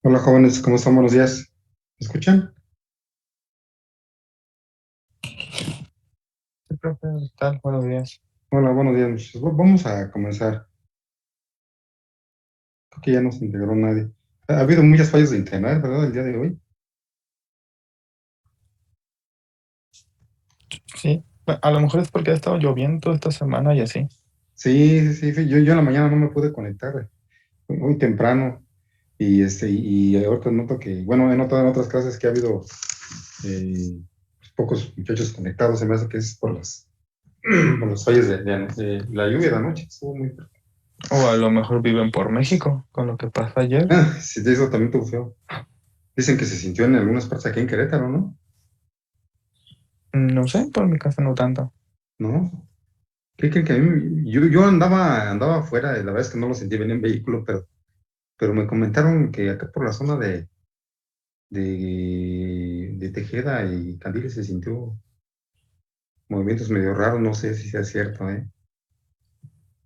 Hola jóvenes, ¿cómo están? Buenos días. ¿Me escuchan? Sí, profe, ¿qué tal? Buenos días. Hola, buenos días muchachos. Vamos a comenzar. Creo que ya no se integró nadie. Ha habido muchas fallas de internet, ¿verdad? El día de hoy. Sí, a lo mejor es porque ha estado lloviendo toda esta semana y así. Sí, sí, sí. Yo en la mañana no me pude conectar. Hoy temprano. Y ahorita noto que, bueno, he notado en otras clases que ha habido pocos muchachos conectados. Se me hace que es por por los fallas de la lluvia de la noche. Estuvo muy... O a lo mejor viven por México, con lo que pasó ayer. Sí, de eso también estuvo feo. Dicen que se sintió en algunas partes aquí en Querétaro, ¿no? No sé, por mi casa no tanto. ¿No? ¿Qué creen que a mí, yo andaba afuera, la verdad es que no lo sentí bien en vehículo, pero me comentaron que acá por la zona de Tejeda y Candiles se sintió movimientos medio raros, no sé si sea cierto, ¿eh?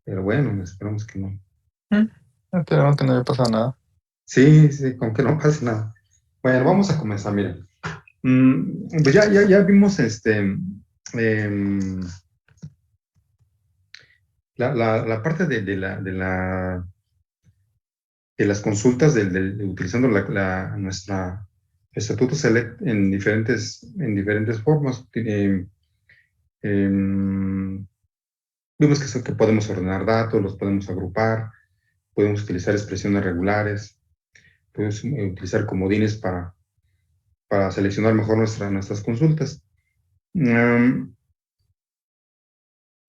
Pero bueno, esperamos que no. Mm, Esperemos que no haya pasado nada. Sí, sí, con que no pase nada. Bueno, vamos a comenzar, mira. Pues ya vimos em, la parte de las consultas utilizando nuestra Estatuto Select en diferentes formas. Em, Vimos que podemos ordenar datos, los podemos agrupar, podemos utilizar expresiones regulares, podemos utilizar comodines para seleccionar mejor nuestras consultas. Um,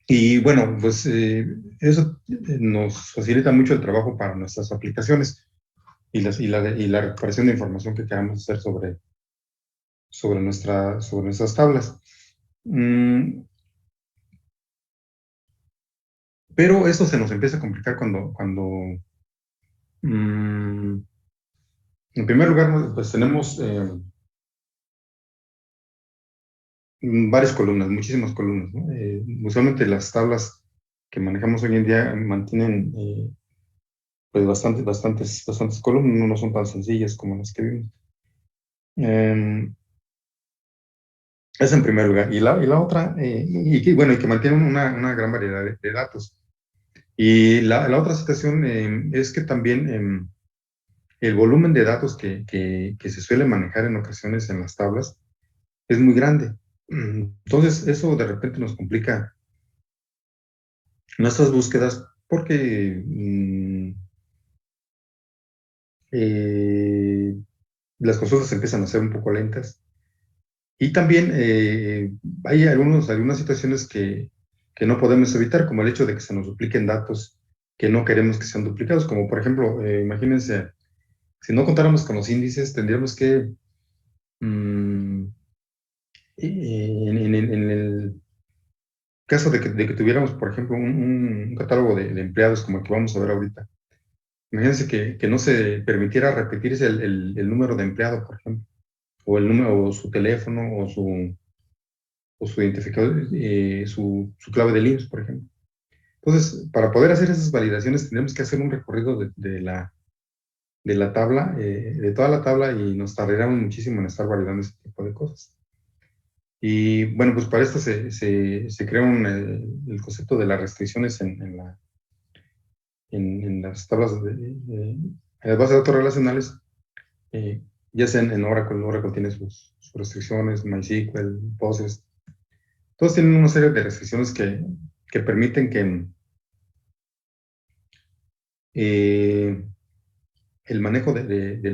y bueno, pues eso nos facilita mucho el trabajo para nuestras aplicaciones y la recuperación de información que queramos hacer sobre nuestras tablas. Mm, pero eso se nos empieza a complicar mm, en primer lugar, pues tenemos varias columnas, muchísimas columnas, ¿no? Usualmente las tablas que manejamos hoy en día mantienen pues bastantes columnas, no son tan sencillas como las que vimos. Eh, Esa en primer lugar. Y la otra, bueno, y que mantienen una gran variedad de datos. Y la otra situación es que también el volumen de datos que se suele manejar en ocasiones en las tablas es muy grande. Entonces, eso de repente nos complica nuestras búsquedas porque eh, las consultas empiezan a ser un poco lentas. Y también hay algunas situaciones que no podemos evitar, como el hecho de que se nos dupliquen datos que no queremos que sean duplicados, como por ejemplo, imagínense, si no contáramos con los índices, tendríamos que, mm, en el caso de que tuviéramos, por ejemplo, un catálogo de empleados como el que vamos a ver ahorita, imagínense que no se permitiera repetirse el número de empleado, por ejemplo, o el número, o su teléfono, o su identificador, su clave del IMSS, por ejemplo. Entonces, para poder hacer esas validaciones, tenemos que hacer un recorrido de la tabla, de toda la tabla, y nos tardaríamos muchísimo en estar validando ese tipo de cosas. Y bueno, pues para esto se crea el concepto de las restricciones en las tablas en las bases de datos relacionales, eh, ya sea en Oracle. Oracle tiene sus restricciones, MySQL, Postgres. Todos tienen una serie de restricciones que permiten que eh, el manejo de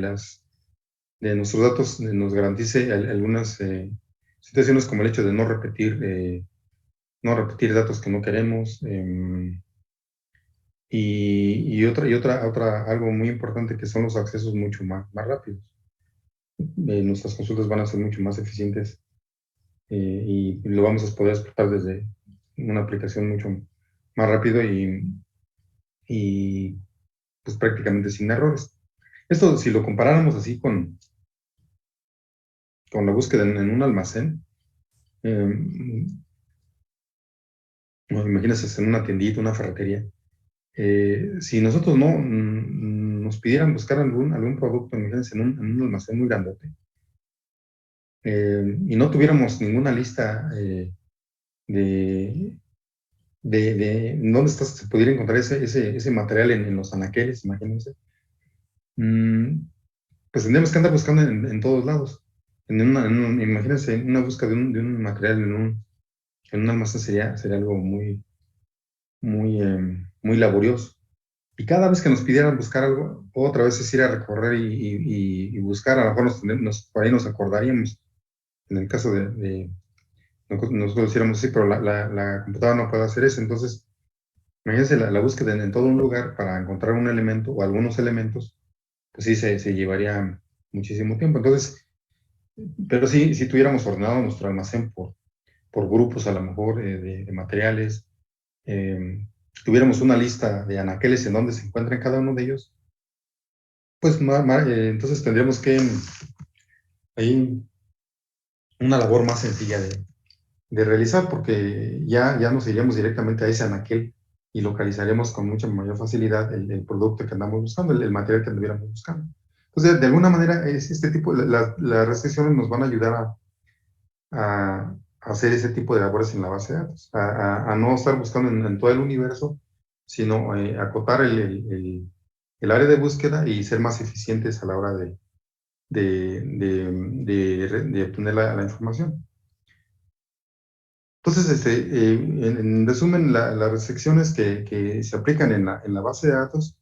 nuestros datos nos garantice algunas situaciones, como el hecho de no repetir datos que no queremos. Algo muy importante, que son los accesos mucho más rápidos. Nuestras consultas van a ser mucho más eficientes, y lo vamos a poder explotar desde una aplicación mucho más rápido y pues prácticamente sin errores. Esto, si lo comparáramos así con la búsqueda en un almacén, eh, o imagínense en una tiendita, una ferretería. Si nosotros nos pidieran buscar algún producto, imagínense, en un almacén muy grandote, y no tuviéramos ninguna lista de, dónde se pudiera encontrar ese material en los anaqueles, imagínense. Mm, pues tendríamos que andar buscando en todos lados. Imagínense, una búsqueda de un material en un almacén sería algo muy laborioso. Y cada vez que nos pidieran buscar algo, otra vez es ir a recorrer y buscar, a lo mejor por ahí nos acordaríamos, en el caso nosotros lo hiciéramos así, pero la computadora no puede hacer eso. Entonces, imagínense la búsqueda en todo un lugar para encontrar un elemento o algunos elementos, pues sí se llevaría muchísimo tiempo. Entonces, pero sí, si tuviéramos ordenado nuestro almacén por grupos, a lo mejor, de materiales, tuviéramos una lista de anaqueles en donde se encuentran cada uno de ellos, pues entonces tendríamos que ahí una labor más sencilla de realizar, porque ya nos iríamos directamente a ese anaquel y localizaremos con mucha mayor facilidad el producto que andamos buscando, el material que anduviéramos buscando. Entonces, de alguna manera, este tipo, las restricciones nos van a ayudar a hacer ese tipo de labores en la base de datos, a no estar buscando en todo el universo, sino acotar el área de búsqueda y ser más eficientes a la hora de obtener la información. Entonces, en resumen, las restricciones que se aplican en la base de datos,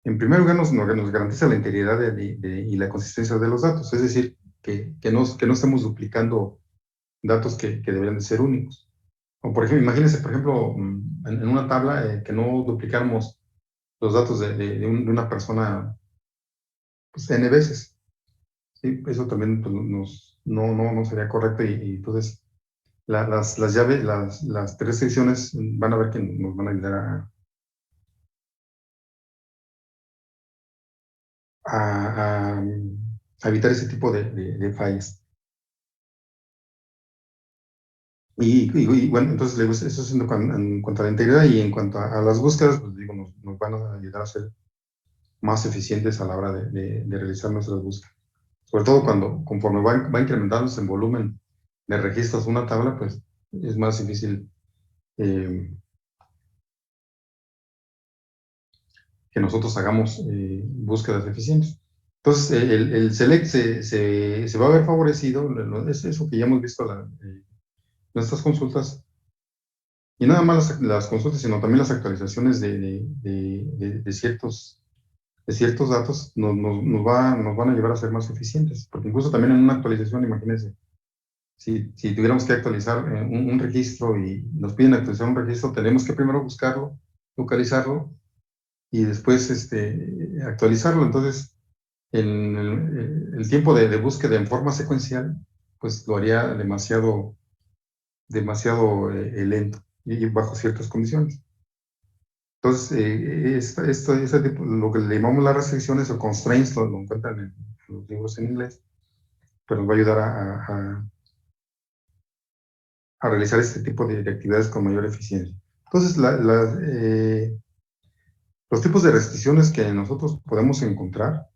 en primer lugar, nos garantiza la integridad y la consistencia de los datos, es decir, que no estemos duplicando datos que deberían de ser únicos. O por ejemplo, imagínense, por ejemplo, en una tabla, que no duplicáramos los datos de una persona, pues, n veces. ¿Sí? Eso también, pues, no sería correcto, y entonces las llaves, las tres secciones van a ver que nos van a ayudar a evitar ese tipo de fallas. Y bueno, entonces le digo, eso es en cuanto a la integridad, y en cuanto a las búsquedas, pues digo, nos van a ayudar a ser más eficientes a la hora de realizar nuestras búsquedas. Sobre todo conforme va incrementándose en volumen de registros una tabla, pues es más difícil eh, que nosotros hagamos búsquedas eficientes. Entonces, el select se va a ver favorecido, es eso que ya hemos visto en estas consultas, y nada más las consultas, sino también las actualizaciones de ciertos datos nos van a llevar a ser más eficientes, porque incluso también en una actualización, imagínense, si tuviéramos que actualizar un registro y nos piden actualizar un registro, tenemos que primero buscarlo, localizarlo y después actualizarlo. Entonces, el tiempo de búsqueda en forma secuencial, pues lo haría demasiado lento y bajo ciertas condiciones. Entonces, lo que le llamamos las restricciones o constraints, lo encuentran en los libros en inglés, pero nos va a ayudar a realizar este tipo de actividades con mayor eficiencia. Entonces, los tipos de restricciones que nosotros podemos encontrar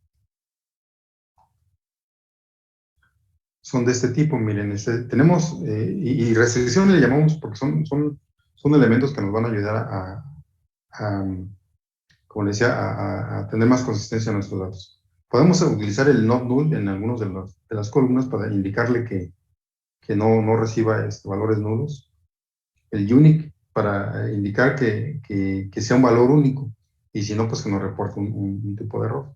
son de este tipo. Miren, tenemos, y restricciones le llamamos porque son elementos que nos van a ayudar como les decía, a tener más consistencia en nuestros datos. Podemos utilizar el not null en algunas de las columnas para indicarle que no reciba valores nulos. El unique para indicar que sea un valor único, y si no, pues que nos reporte un tipo de error.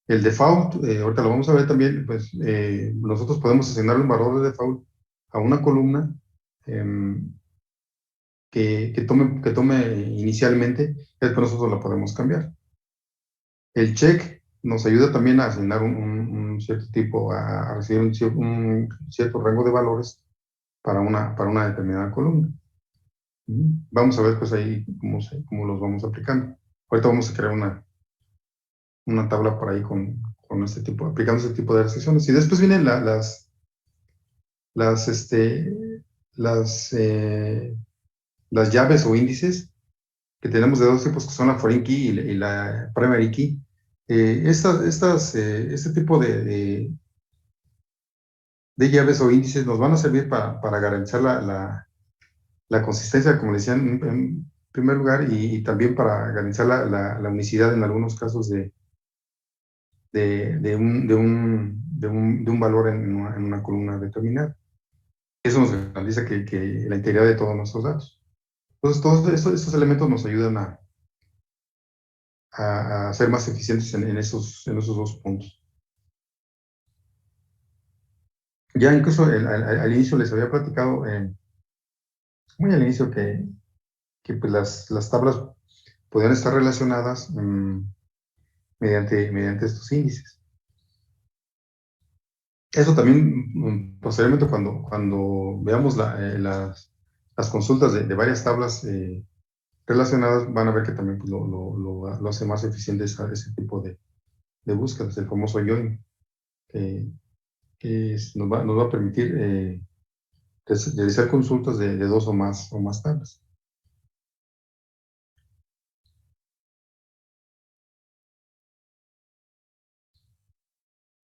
El default, ahorita lo vamos a ver también, pues nosotros podemos asignarle un valor de default a una columna que tome inicialmente, después nosotros la podemos cambiar. El check nos ayuda también a asignar un cierto tipo, a recibir un cierto rango de valores para una determinada columna. Vamos a ver pues ahí cómo los vamos aplicando. Ahorita vamos a crear una tabla por ahí con aplicando este tipo de restricciones. Y después vienen las, este, las llaves o índices, que tenemos de dos tipos, que son la foreign key y la primary key. Este tipo de llaves o índices nos van a servir para garantizar la consistencia, como decían en primer lugar, y también para garantizar la unicidad en algunos casos de un valor en una columna determinada. Eso nos garantiza que la integridad de todos nuestros datos. Entonces, todos estos elementos nos ayudan a ser más eficientes en esos dos puntos. Ya incluso al inicio les había platicado, muy al inicio, que pues las tablas podían estar relacionadas mediante estos índices. Eso también, posteriormente, cuando veamos las consultas de varias tablas relacionadas, van a ver que también pues, lo hace más eficiente ese tipo de búsquedas, el famoso join, que nos va a permitir realizar consultas de dos o más tablas.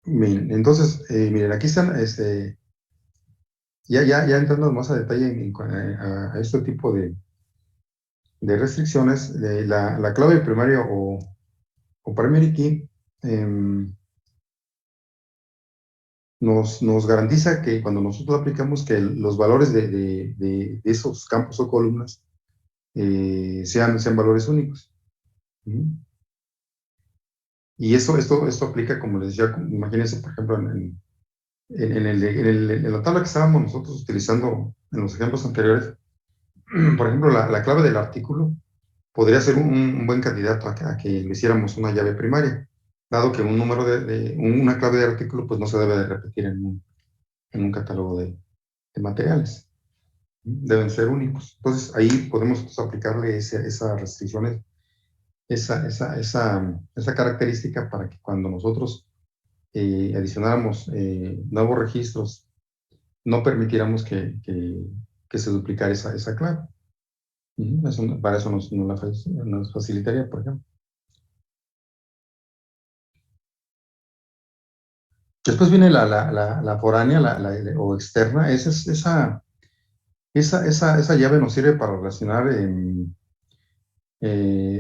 Miren, entonces, miren, aquí están, ya entrando más a detalle a este tipo de restricciones, la clave primaria o primary key nos garantiza que cuando nosotros aplicamos que los valores de esos campos o columnas sean valores únicos. Y esto aplica, como les decía, imagínense, por ejemplo, en la tabla que estábamos nosotros utilizando en los ejemplos anteriores, por ejemplo, la clave del artículo podría ser un buen candidato a que le hiciéramos una llave primaria, dado que un número una clave de artículo pues no se debe de repetir en un catálogo de materiales. Deben ser únicos. Entonces ahí podemos aplicarle esas restricciones, esa característica para que cuando nosotros adicionáramos nuevos registros, no permitiéramos que se duplicara esa clave. Para eso nos facilitaría, por ejemplo. Después viene la foránea o externa. Esa llave nos sirve para relacionar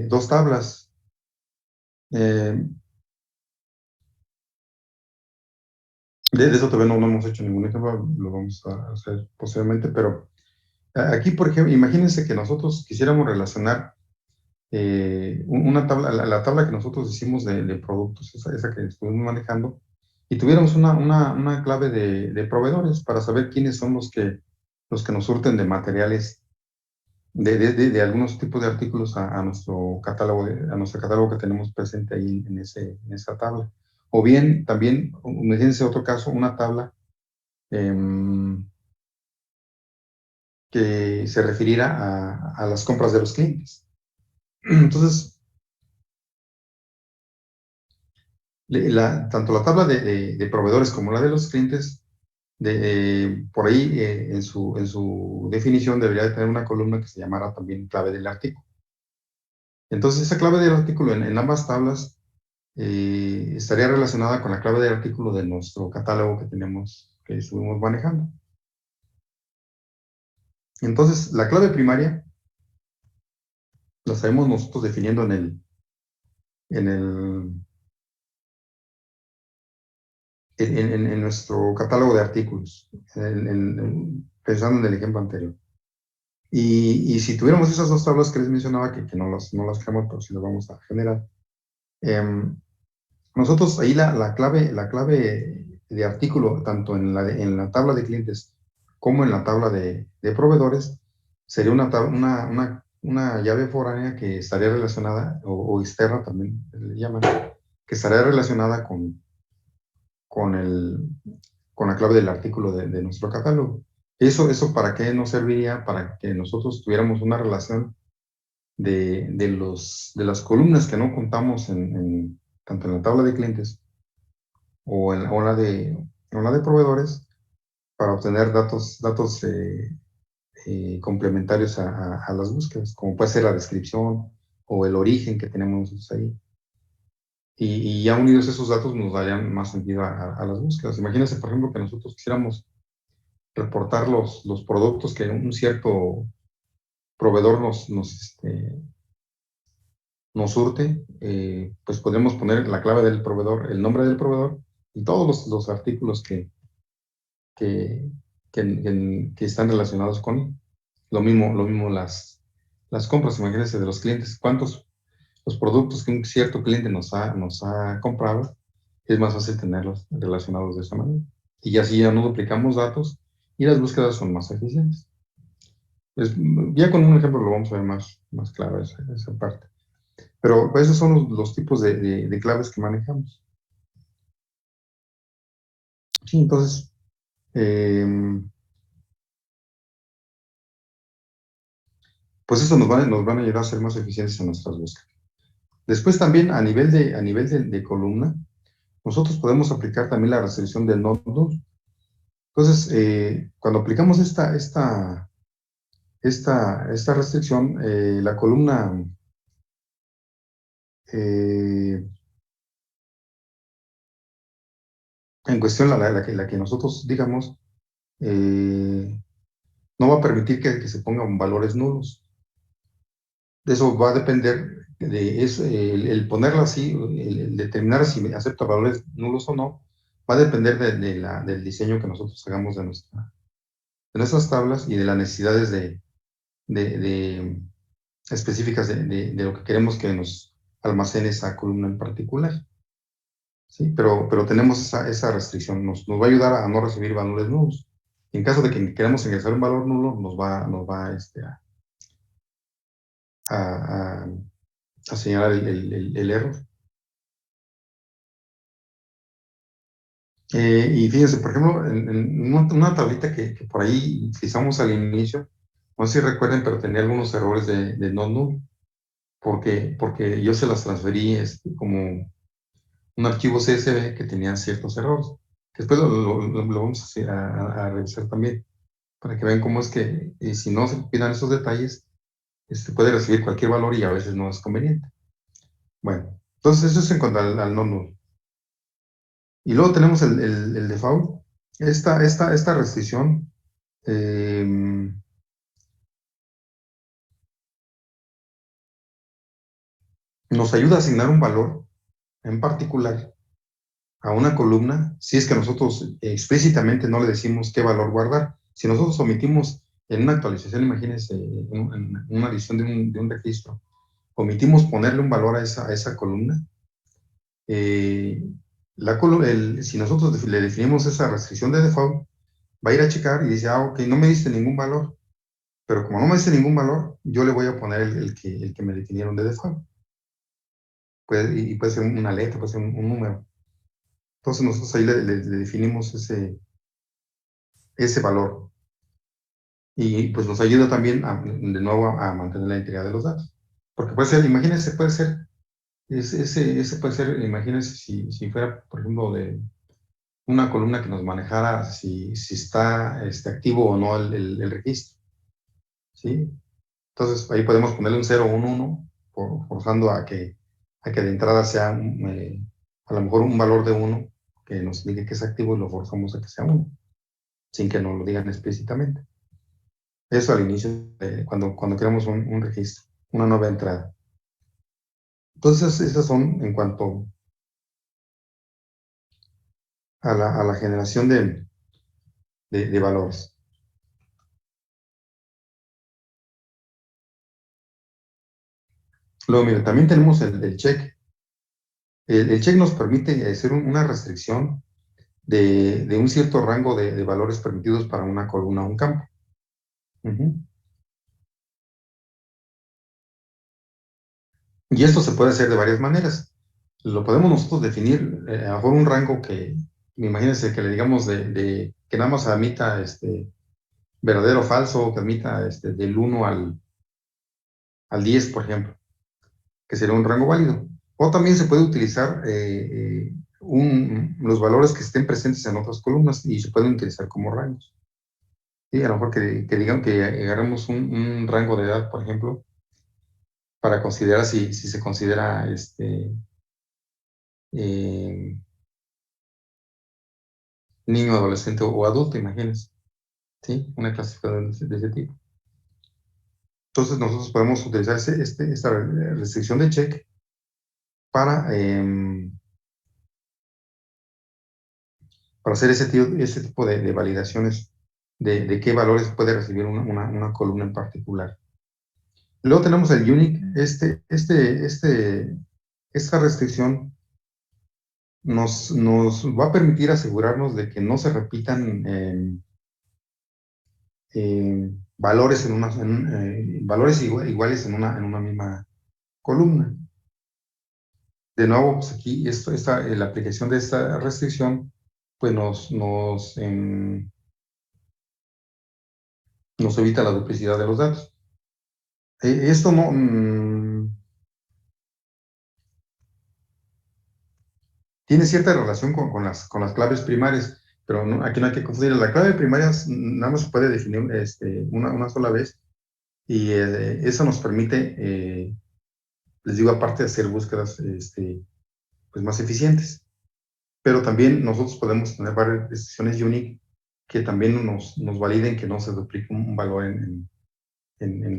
dos tablas. Eh, de eso todavía no hemos hecho ningún ejemplo, lo vamos a hacer posteriormente, pero aquí, por ejemplo, imagínense que nosotros quisiéramos relacionar una tabla, la tabla que nosotros hicimos de productos, esa que estuvimos manejando, y tuviéramos una clave de proveedores para saber quiénes son los que nos surten de materiales de algunos tipos de artículos a nuestro catálogo que tenemos presente ahí en esa tabla. O bien, también, imagínense otro caso, una tabla que se refiriera a las compras de los clientes. Entonces, tanto la tabla de proveedores como la de los clientes, por ahí en su definición debería de tener una columna que se llamara también clave del artículo. Entonces, esa clave del artículo en ambas tablas estaría relacionada con la clave del artículo de nuestro catálogo que estuvimos manejando. Entonces, la clave primaria la estaremos nosotros definiendo en nuestro catálogo de artículos, pensando en el ejemplo anterior. Y si tuviéramos esas dos tablas que les mencionaba, que no las creamos, pero sí las vamos a generar, nosotros ahí la clave de artículo, tanto en la tabla de clientes como en la tabla de proveedores, sería una llave foránea que estaría relacionada, o externa también le llaman, que estaría relacionada con, el, con la clave del artículo de nuestro catálogo. ¿Eso para qué nos serviría? Para que nosotros tuviéramos una relación de las columnas que no contamos tanto en la tabla de clientes o la de proveedores, para obtener datos complementarios a las búsquedas, como puede ser la descripción o el origen que tenemos nosotros ahí. Y ya unidos esos datos nos darían más sentido a las búsquedas. Imagínense, por ejemplo, que nosotros quisiéramos reportar los productos que un cierto proveedor nos surte, pues podemos poner la clave del proveedor, el nombre del proveedor y todos los artículos que, que están relacionados con él. Lo mismo las compras, imagínense, de los clientes, cuántos los productos que un cierto cliente nos ha comprado, es más fácil tenerlos relacionados de esa manera. Y así ya no duplicamos datos y las búsquedas son más eficientes. Ya con un ejemplo lo vamos a ver más claro esa parte. Pero esos son los tipos de claves que manejamos. Sí, entonces, pues eso nos van a ayudar a ser más eficientes en nuestras búsquedas. Después también a nivel de columna, nosotros podemos aplicar también la restricción del node. Entonces, cuando aplicamos esta restricción, la columna en cuestión, la que nosotros digamos, no va a permitir que se pongan valores nulos. De eso va a depender el ponerla así, el determinar si acepta valores nulos o no, va a depender del diseño que nosotros hagamos de nuestras tablas y de las necesidades de específicas de lo que queremos que nos almacene esa columna en particular. ¿Sí? Pero tenemos esa restricción, nos va a ayudar a no recibir valores nulos. En caso de que queramos ingresar un valor nulo, nos va a, a señalar el error. Y fíjense, por ejemplo, en una tablita que por ahí utilizamos al inicio, no sé si recuerden, pero tenía algunos errores de no null, porque yo se las transferí como un archivo CSV que tenía ciertos errores. Después lo vamos a revisar también, para que vean cómo es que si no se cuidan esos detalles, puede recibir cualquier valor y a veces no es conveniente. Bueno, entonces eso es en cuanto al no null. Y luego tenemos el default. Esta restricción nos ayuda a asignar un valor en particular a una columna si es que nosotros explícitamente no le decimos qué valor guardar. Si nosotros omitimos en una actualización, imagínense, en una edición de un registro, omitimos ponerle un valor a esa columna, si nosotros le definimos esa restricción de default, va a ir a checar y dice, ok, no me diste ningún valor, pero como no me diste ningún valor, yo le voy a poner el que me definieron de default. Y puede ser una letra, puede ser un número. Entonces nosotros ahí le definimos ese valor. Y pues nos ayuda también de nuevo a mantener la integridad de los datos. Porque puede ser, imagínense, puede ser, ese puede ser, imagínense si fuera, por ejemplo, de una columna que nos manejara si está activo o no el registro. ¿Sí? Entonces ahí podemos ponerle un 0 o un 1, forzando a que de entrada sea a lo mejor un valor de 1 que nos diga que es activo y lo forzamos a que sea 1, sin que nos lo digan explícitamente. Eso al inicio, cuando creamos un registro, una nueva entrada. Entonces, esas son en cuanto a la generación de valores. Luego, mira, también tenemos el check. El check nos permite hacer una restricción de un cierto rango de valores permitidos para una columna o un campo. Y esto se puede hacer de varias maneras. Lo podemos nosotros definir a lo mejor un rango que, imagínense que le digamos que nada más admita verdadero o falso, que admita del 1 al 10, por ejemplo, que sería un rango válido. O también se puede utilizar los valores que estén presentes en otras columnas y se pueden utilizar como rangos. Sí, a lo mejor que digan que agarremos un rango de edad, por ejemplo, para considerar si se considera eh, niño, adolescente o adulto, imagínense, ¿sí? Una clasificación de ese tipo. Entonces nosotros podemos utilizar esta restricción de check para, para hacer ese tipo de validaciones de qué valores puede recibir una columna en particular. Luego tenemos el unique. Esta restricción nos va a permitir asegurarnos de que no se repitan valores, valores iguales en una misma columna. De nuevo, pues aquí la aplicación de esta restricción pues nos evita la duplicidad de los datos. Esto no, tiene cierta relación con las claves primarias, pero aquí no hay que confundir. La clave primaria nada más se puede definir una sola vez y eso nos permite, les digo, aparte de hacer búsquedas pues más eficientes. Pero también nosotros podemos tener varias decisiones unique que también nos validen que no se duplique un valor en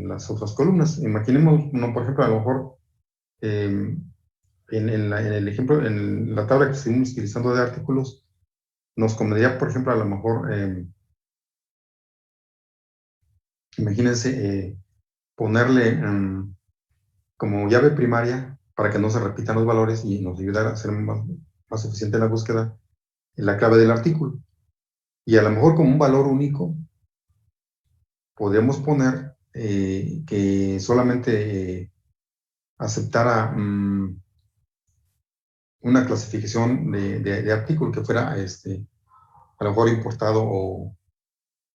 las otras columnas. Imaginemos, por ejemplo, a lo mejor eh, en el ejemplo, en la tabla que estuvimos utilizando de artículos, nos convendría, por ejemplo, a lo mejor, imagínense, ponerle como llave primaria para que no se repitan los valores y nos ayudara a ser más eficiente en la búsqueda en la clave del artículo. Y a lo mejor como un valor único, podemos poner que solamente aceptara una clasificación de artículo que fuera a lo mejor importado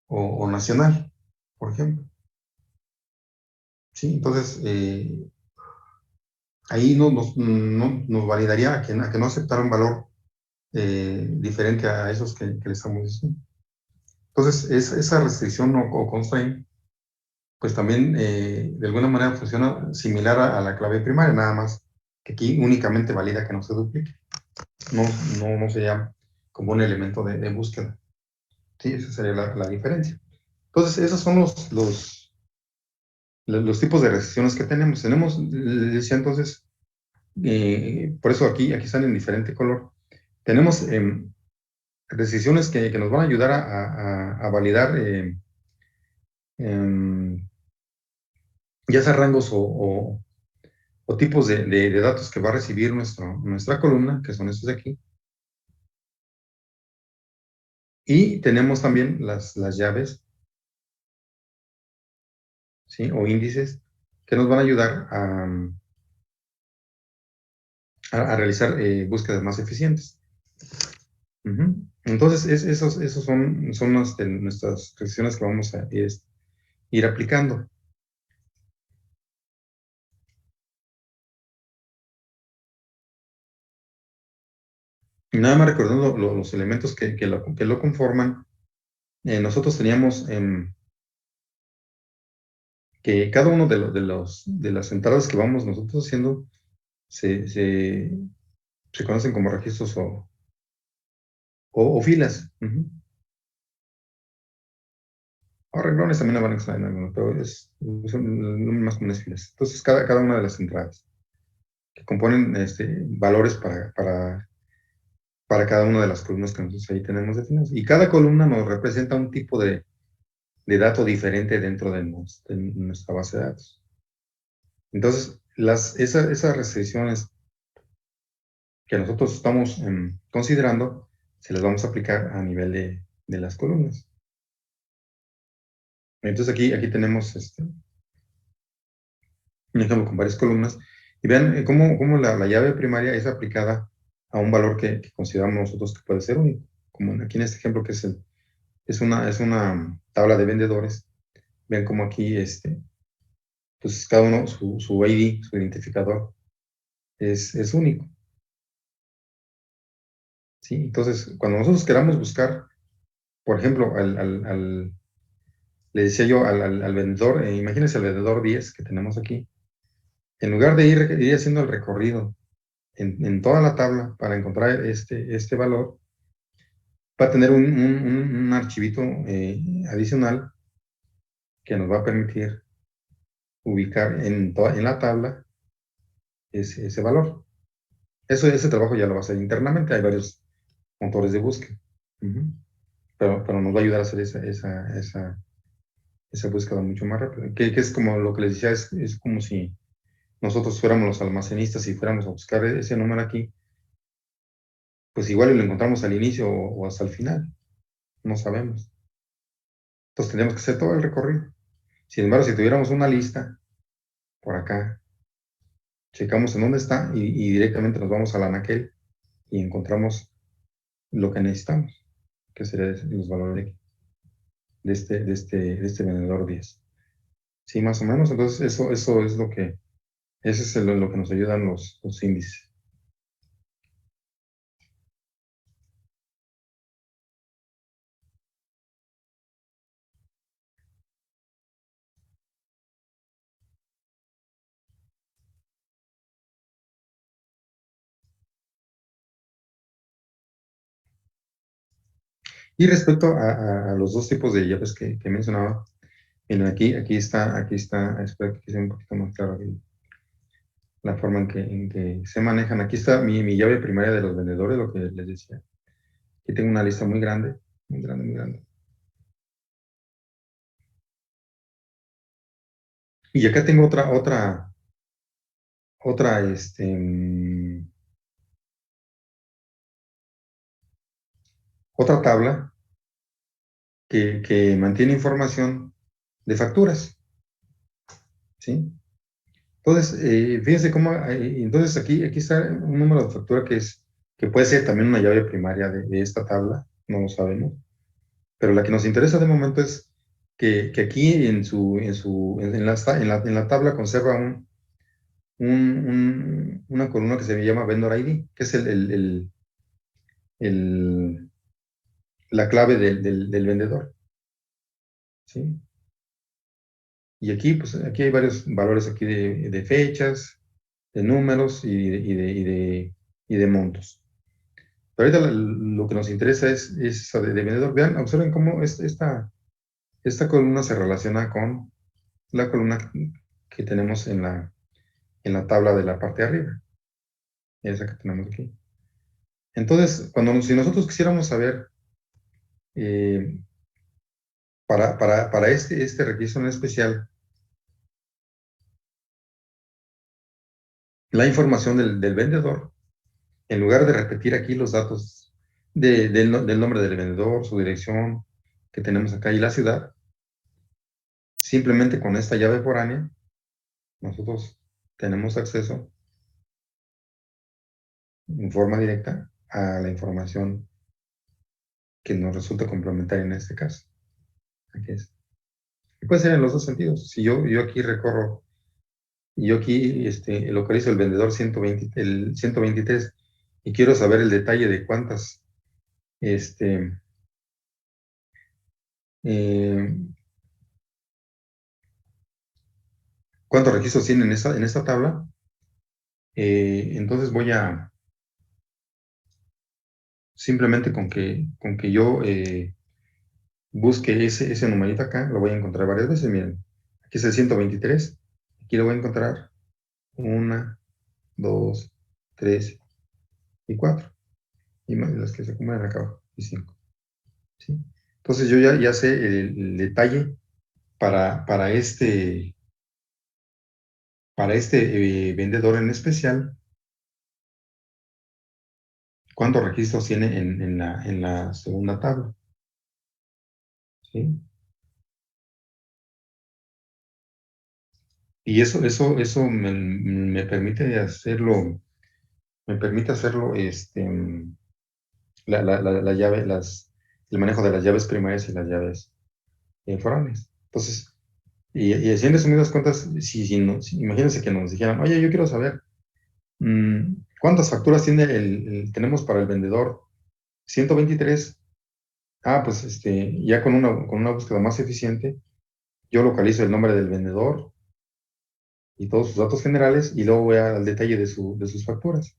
o nacional, por ejemplo. ¿Sí? Entonces, ahí nos validaría a que no aceptara un valor diferente a esos que le estamos diciendo. Entonces, esa restricción o constraint, pues también de alguna manera funciona similar a la clave primaria, nada más que aquí únicamente valida que no se duplique. No sería como un elemento de búsqueda. Sí, esa sería la diferencia. Entonces, esos son los tipos de restricciones que tenemos. Les decía entonces, por eso aquí están en diferente color. Tenemos restricciones que nos van a ayudar a validar em, ya sea rangos o tipos de datos que va a recibir nuestra columna, que son estos de aquí. Y tenemos también las llaves, ¿sí? O índices que nos van a ayudar a realizar búsquedas más eficientes. Entonces, esos son nuestras restricciones que vamos a ir aplicando. Y nada más recordando los elementos que lo conforman, nosotros teníamos que cada uno de las entradas que vamos nosotros haciendo se conocen como registros o filas. O renglones también van a estar en algunos, pero son más comunes filas. Entonces, cada una de las entradas que componen valores para cada una de las columnas que nosotros ahí tenemos definidas. Y cada columna nos representa un tipo de dato diferente dentro de nuestra base de datos. Entonces, esas restricciones que nosotros estamos considerando, se las vamos a aplicar a nivel de las columnas. Entonces, aquí tenemos un ejemplo con varias columnas, y vean cómo la llave primaria es aplicada a un valor que consideramos nosotros que puede ser único, como aquí en este ejemplo que es una tabla de vendedores. Vean cómo aquí pues cada uno, su ID, su identificador, es único. ¿Sí? Entonces, cuando nosotros queramos buscar, por ejemplo, le decía yo al vendedor, imagínense el vendedor 10 que tenemos aquí, en lugar de ir haciendo el recorrido en toda la tabla para encontrar este valor, va a tener un archivito adicional que nos va a permitir ubicar en la tabla ese valor. Ese trabajo ya lo va a hacer internamente, hay varios motores de búsqueda. Ujú. Pero nos va a ayudar a hacer esa búsqueda mucho más rápida. Que es como lo que les decía, es como si nosotros fuéramos los almacenistas y fuéramos a buscar ese número aquí, pues igual lo encontramos al inicio o hasta el final, no sabemos. Entonces tenemos que hacer todo el recorrido. Sin embargo, si tuviéramos una lista por acá, checamos en dónde está y directamente nos vamos a la anaquel y encontramos lo que necesitamos, que serían los valores de este vendedor 10. Sí, más o menos. Entonces, eso es ese es lo que nos ayudan los índices. Y respecto a los dos tipos de llaves que mencionaba, miren, aquí está, espero que sea un poquito más claro la forma en que se manejan. Aquí está mi llave primaria de los vendedores, lo que les decía. Aquí tengo una lista muy grande, muy grande, muy grande. Y acá tengo otra, otra tabla que mantiene información de facturas, ¿sí? Entonces, fíjense cómo, entonces aquí está un número de factura que puede ser también una llave primaria de esta tabla, no lo sabemos, pero la que nos interesa de momento es que aquí en la tabla conserva una columna que se llama Vendor ID, que es el- la clave del vendedor, ¿sí? Y aquí, pues, aquí hay varios valores aquí de fechas, de números y de montos. Pero ahorita lo que nos interesa es esa de vendedor. Vean, observen cómo esta columna se relaciona con la columna que tenemos en la tabla de la parte de arriba, esa que tenemos aquí. Entonces, si nosotros quisiéramos saber, eh, para este registro en especial, la información del vendedor, en lugar de repetir aquí los datos del nombre del vendedor, su dirección que tenemos acá y la ciudad, simplemente con esta llave foránea, nosotros tenemos acceso en forma directa a la información que nos resulta complementaria en este caso. Aquí es. Y puede ser en los dos sentidos. Si yo aquí recorro, y yo aquí localizo el vendedor 120, el 123 y quiero saber el detalle de este, eh, cuántos registros tiene en esta tabla, entonces voy a, simplemente con que yo busque ese numerito acá, lo voy a encontrar varias veces. Miren, aquí es el 123, aquí lo voy a encontrar una, dos, tres y cuatro, y más las que se acumulan acá abajo, y cinco, ¿sí? Entonces yo ya sé el detalle para vendedor en especial, cuántos registros tiene en la segunda tabla, ¿sí? Y eso me permite hacerlo, la llave, el manejo de las llaves primarias y las llaves foráneas. Entonces, y así en resumidas cuentas, imagínense que nos dijeran, oye, yo quiero saber cuántas facturas tenemos para el vendedor 123. Pues ya con una búsqueda más eficiente, Yo localizo el nombre del vendedor y todos sus datos generales y luego voy al detalle de sus facturas,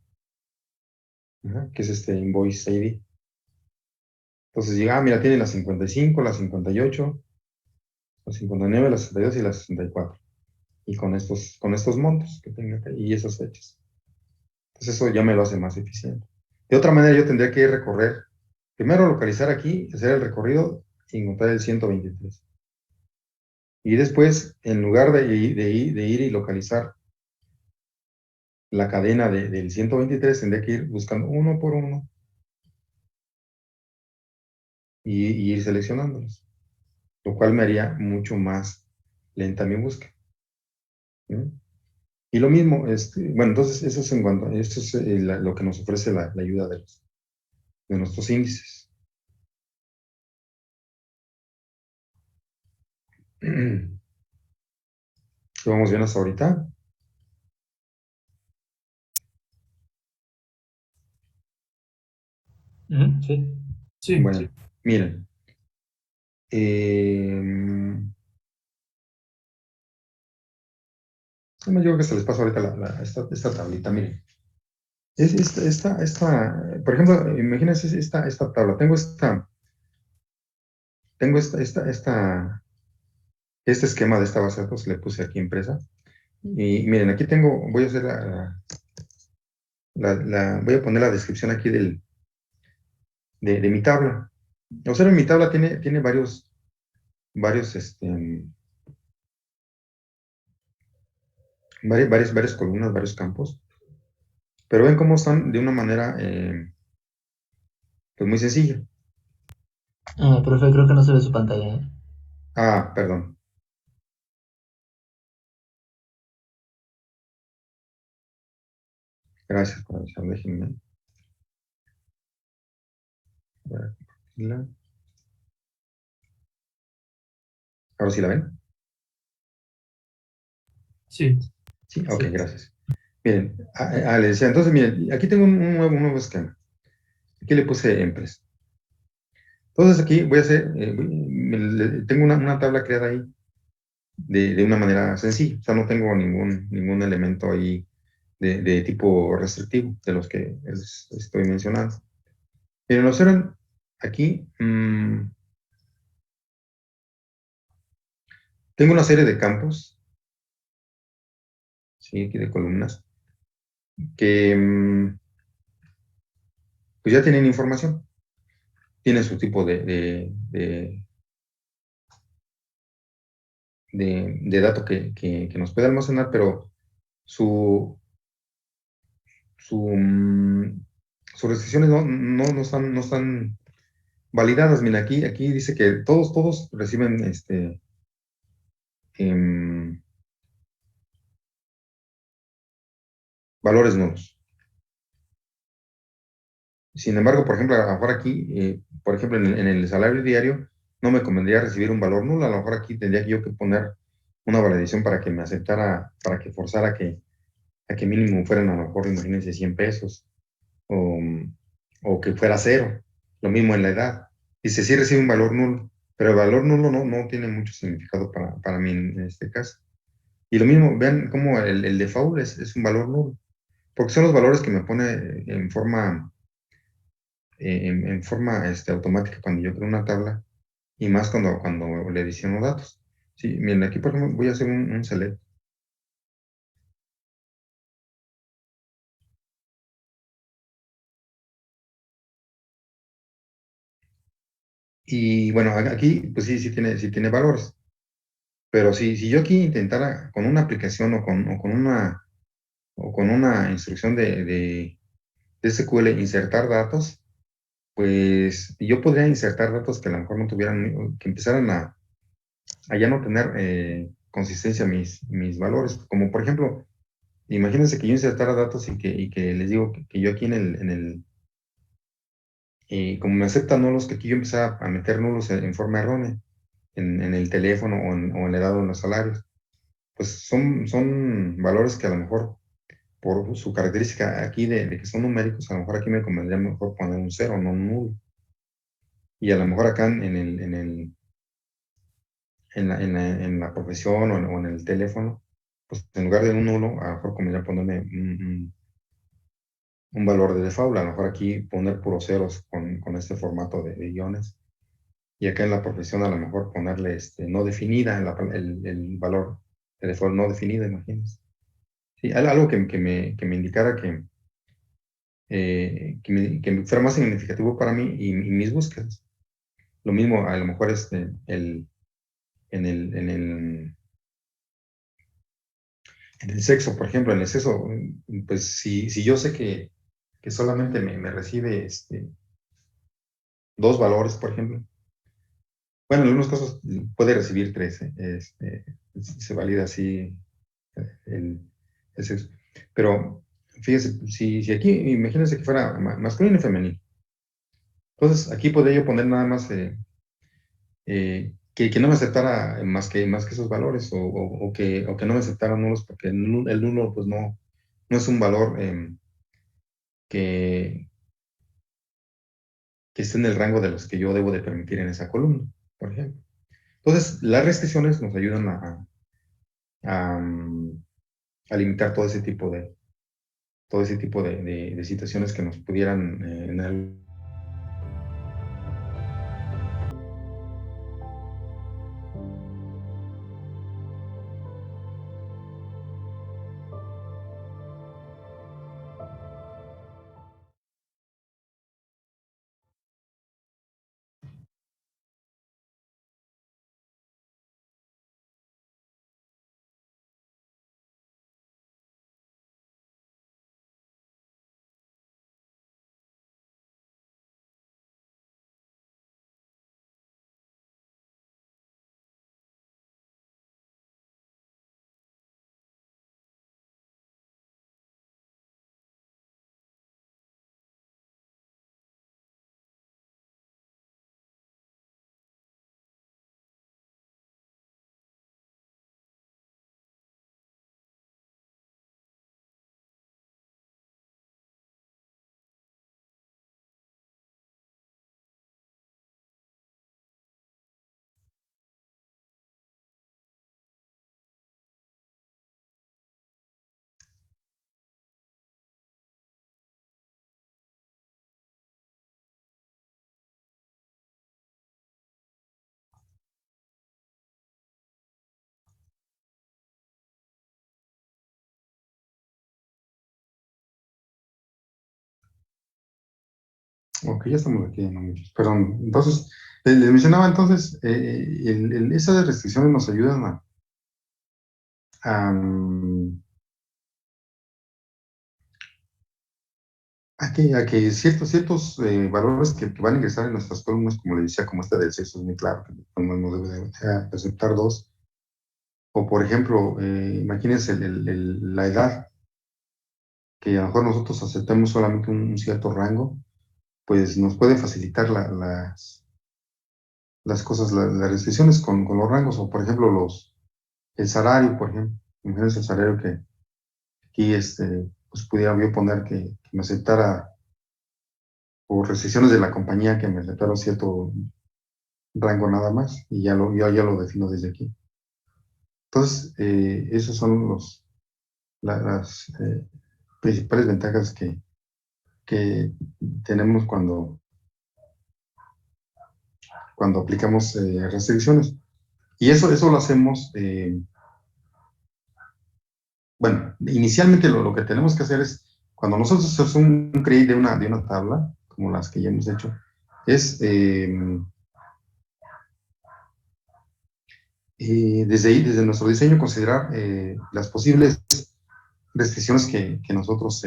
ajá, que es este Invoice ID. Entonces llega, mira, tiene las 55, las 58, las 59, las 62 y las 64. Y con estos montos que tenga acá y esas fechas. Entonces eso ya me lo hace más eficiente. De otra manera, yo tendría que recorrer, primero localizar aquí, hacer el recorrido y encontrar el 123. Y después, en lugar de ir y localizar la cadena del 123, tendría que ir buscando uno por uno y ir seleccionándolos, lo cual me haría mucho más lenta mi búsqueda, ¿no? Y lo mismo, bueno, entonces eso es en cuanto, esto es lo que nos ofrece la ayuda de nuestros índices. ¿Vamos bien hasta ahorita? Sí. Bueno, sí. Miren, eh, bueno, yo creo que se les pasa ahorita esta tablita, miren. Por ejemplo, imagínense esta tabla. Tengo este esquema de esta base de datos, le puse aquí impresa. Y miren, aquí tengo, voy a hacer voy a poner la descripción aquí de mi tabla. Observen, mi tabla tiene varios, varias columnas, varios campos. Pero ven cómo están de una manera, pues muy sencilla. Profe, creo que no se ve su pantalla, ¿eh? Ah, perdón. Gracias por avisar. Déjenme voy a compartirla. Ahora sí la ven. Sí. Sí, ok, gracias. Miren, le decía, entonces, miren, aquí tengo un nuevo esquema. Aquí le puse Empress. Entonces, aquí voy a hacer, tengo una tabla creada ahí de una manera sencilla. O sea, no tengo ningún elemento ahí de tipo restrictivo de los que estoy mencionando. Miren, observen aquí, tengo una serie de campos, ¿sí? Aquí de columnas, que pues ya tienen información. Tienen su tipo de dato que nos puede almacenar, pero su, su, mm, sus restricciones no están validadas. Mira, aquí dice que todos reciben em, valores nulos. Sin embargo, por ejemplo, a lo mejor aquí, por ejemplo, en el salario diario, no me convendría recibir un valor nulo. A lo mejor aquí tendría yo que poner una validación para que me aceptara, para que forzara a que mínimo fueran a lo mejor, imagínense, 100 pesos o, o que fuera cero. Lo mismo en la edad. Dice, sí recibe un valor nulo, pero el valor nulo no tiene mucho significado para mí en este caso. Y lo mismo, vean cómo el default es un valor nulo, porque son los valores que me pone en forma automática cuando yo creo una tabla y más cuando le adiciono datos. Sí, miren, aquí por ejemplo voy a hacer un select. Y bueno, aquí pues sí tiene valores. Pero si yo aquí intentara con una aplicación o con una instrucción de SQL insertar datos, pues yo podría insertar datos que a lo mejor no tuvieran, que empezaran a ya no tener consistencia mis valores. Como por ejemplo, imagínense que yo insertara datos y que les digo que yo aquí como me aceptan nulos, que aquí yo empezara a meter nulos en forma errónea en el teléfono o en la edad o en los salarios. Pues son valores que a lo mejor por su característica aquí de que son numéricos, a lo mejor aquí me convendría mejor poner un cero, no un nulo. Y a lo mejor acá en la profesión o en el teléfono, pues en lugar de un 1, a lo mejor convendría ponerme un valor de default, a lo mejor aquí poner puros ceros con este formato de guiones. Y acá en la profesión a lo mejor ponerle no definida, el valor de default no definida, imagínense. Sí, algo que me indicara que fuera más significativo para mí y mis búsquedas. Lo mismo, a lo mejor en el, en el, en el sexo, por ejemplo, en el sexo, pues si yo sé que solamente me recibe 2 valores, por ejemplo. Bueno, en algunos casos puede recibir 3, se valida así el, el sexo. Pero fíjese, si aquí, imagínense que fuera masculino y femenino. Entonces, aquí podría yo poner nada más que no me aceptara más que esos valores o que no me aceptara nulos, porque el nulo pues no es un valor que, que esté en el rango de los que yo debo de permitir en esa columna, por ejemplo. Entonces, las restricciones nos ayudan a limitar todo ese tipo de situaciones que nos pudieran en el. Ok, ya estamos aquí, no muchos. Perdón. Entonces, les mencionaba entonces, esas restricciones nos ayudan a, a que ciertos valores que van a ingresar en nuestras columnas, como le decía, como esta del sexo, es muy claro, que no debe de aceptar 2. O, por ejemplo, imagínense la edad, que a lo mejor nosotros aceptamos solamente un cierto rango, pues nos puede facilitar las cosas, las restricciones con los rangos, o por ejemplo, el salario, por ejemplo. Imagínense el salario que aquí pues pudiera yo poner que me aceptara, por restricciones de la compañía, que me aceptara cierto rango nada más, y yo ya lo defino desde aquí. Entonces, esos son las principales ventajas que tenemos cuando aplicamos restricciones. Y eso lo hacemos, bueno, inicialmente lo que tenemos que hacer es, cuando nosotros hacemos un create de una tabla, como las que ya hemos hecho, es desde ahí, desde nuestro diseño, considerar las posibles restricciones que nosotros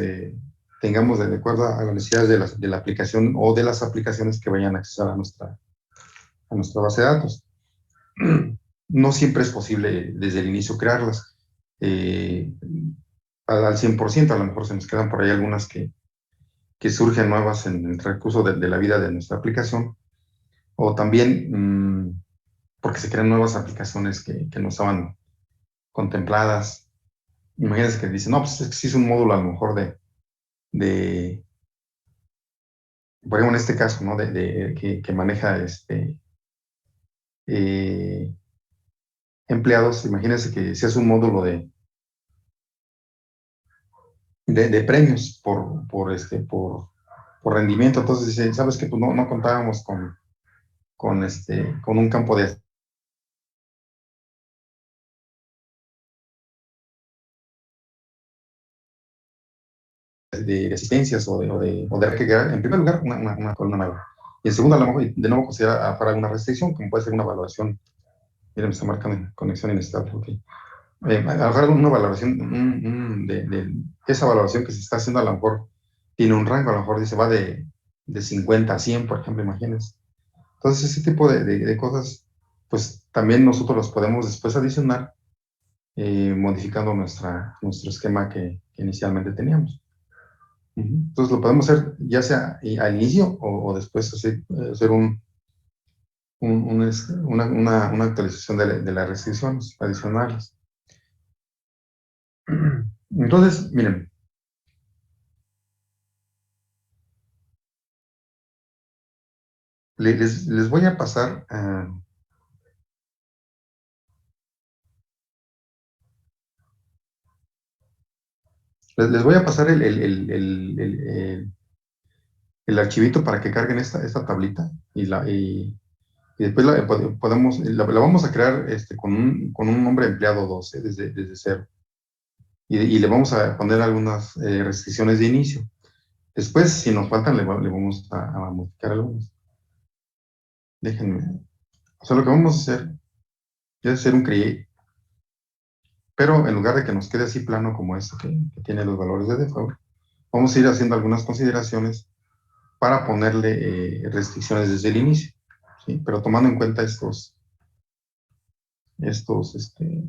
tengamos de acuerdo a las necesidades de la aplicación o de las aplicaciones que vayan a acceder a nuestra base de datos. No siempre es posible desde el inicio crearlas al 100%, a lo mejor se nos quedan por ahí algunas que surgen nuevas en el transcurso de la vida de nuestra aplicación, o también porque se crean nuevas aplicaciones que no estaban contempladas. Imagínense que dicen, no, pues es que sí es un módulo a lo mejor de por ejemplo, en este caso, ¿no? Que maneja eh, empleados, imagínense que si es un módulo de premios por rendimiento, entonces dice, sabes que pues no contábamos con un campo de asistencias o de recargar, en primer lugar, una columna nueva. Y en segundo, a lo mejor, de nuevo, considerar para una restricción, como puede ser una evaluación. Miren, me está marcando conexión inestable. Okay. A lo mejor una valoración, esa valoración que se está haciendo, a lo mejor tiene un rango, a lo mejor dice va de 50 a 100, por ejemplo, imagínense. Entonces, ese tipo de cosas, pues también nosotros los podemos después adicionar, modificando nuestro esquema que inicialmente teníamos. Entonces lo podemos hacer ya sea al inicio o después hacer una actualización de las restricciones adicionales. Entonces, miren, les voy a pasar les voy a pasar el archivito para que carguen esta tablita y después la vamos a crear con un nombre empleado 12 desde cero. Y le vamos a poner algunas restricciones de inicio. Después, si nos faltan, le vamos a modificar algunas. Déjenme. O sea, lo que vamos a hacer es hacer un create, pero en lugar de que nos quede así plano como esto que tiene los valores de default, vamos a ir haciendo algunas consideraciones para ponerle restricciones desde el inicio, ¿sí? Pero tomando en cuenta estos, este,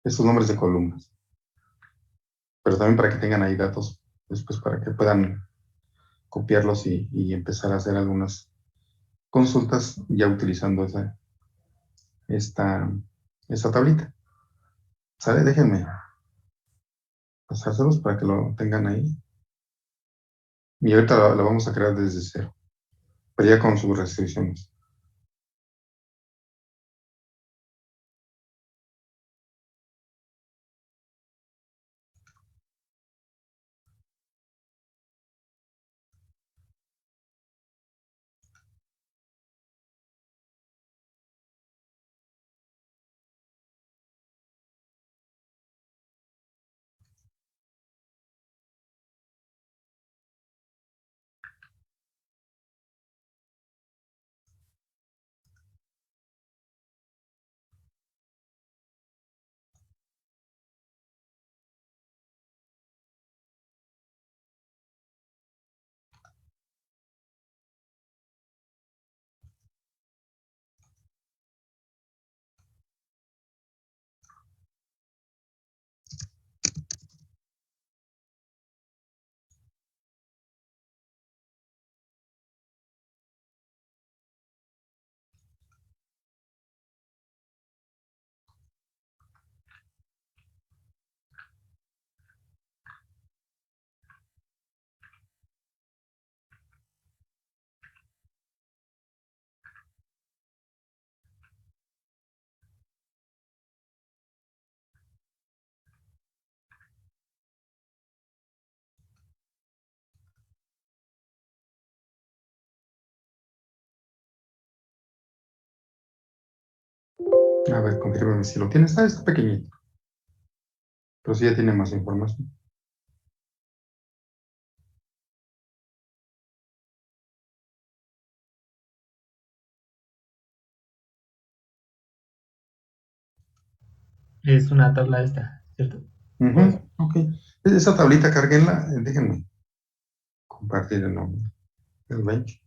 estos nombres de columnas. Pero también para que tengan ahí datos después para que puedan copiarlos y empezar a hacer algunas consultas ya utilizando esta tablita. ¿Sale? Déjenme pasárselos para que lo tengan ahí. Y ahorita lo vamos a crear desde cero, pero ya con sus restricciones. A ver, confírmeme si lo tiene. Está pequeñito, pero sí ya tiene más información. Es una tabla esta, ¿cierto? Ok. Esa tablita, cárguenla. Déjenme compartir el nombre del bench.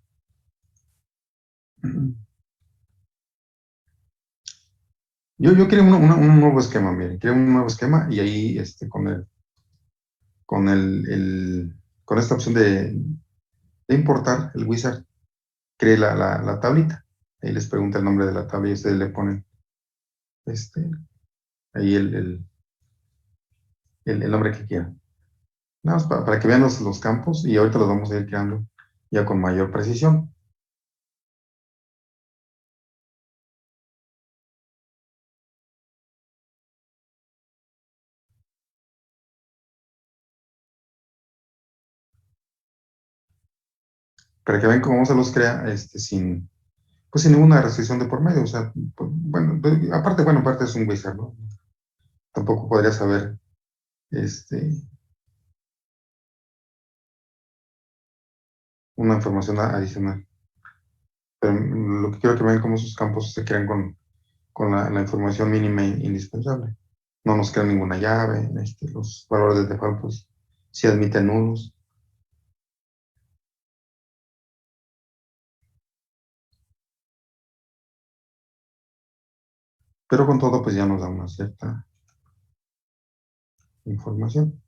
Yo quería un nuevo esquema, miren. Quería un nuevo esquema y ahí con esta opción de importar el wizard, creé la tablita. Ahí les pregunta el nombre de la tabla y ustedes le ponen ahí el nombre que quieran. Nada más para que vean los campos y ahorita los vamos a ir creando ya con mayor precisión. para que vean cómo se los crea sin, pues sin ninguna restricción de por medio. O sea, pues, bueno, aparte es un wizard, ¿no? Tampoco podría saber este, una información adicional. Pero lo que quiero que vean cómo sus campos se crean con la información mínima indispensable. No nos crean ninguna llave, los valores de default, pues, si admiten nulos. Pero con todo, pues ya nos da una cierta información.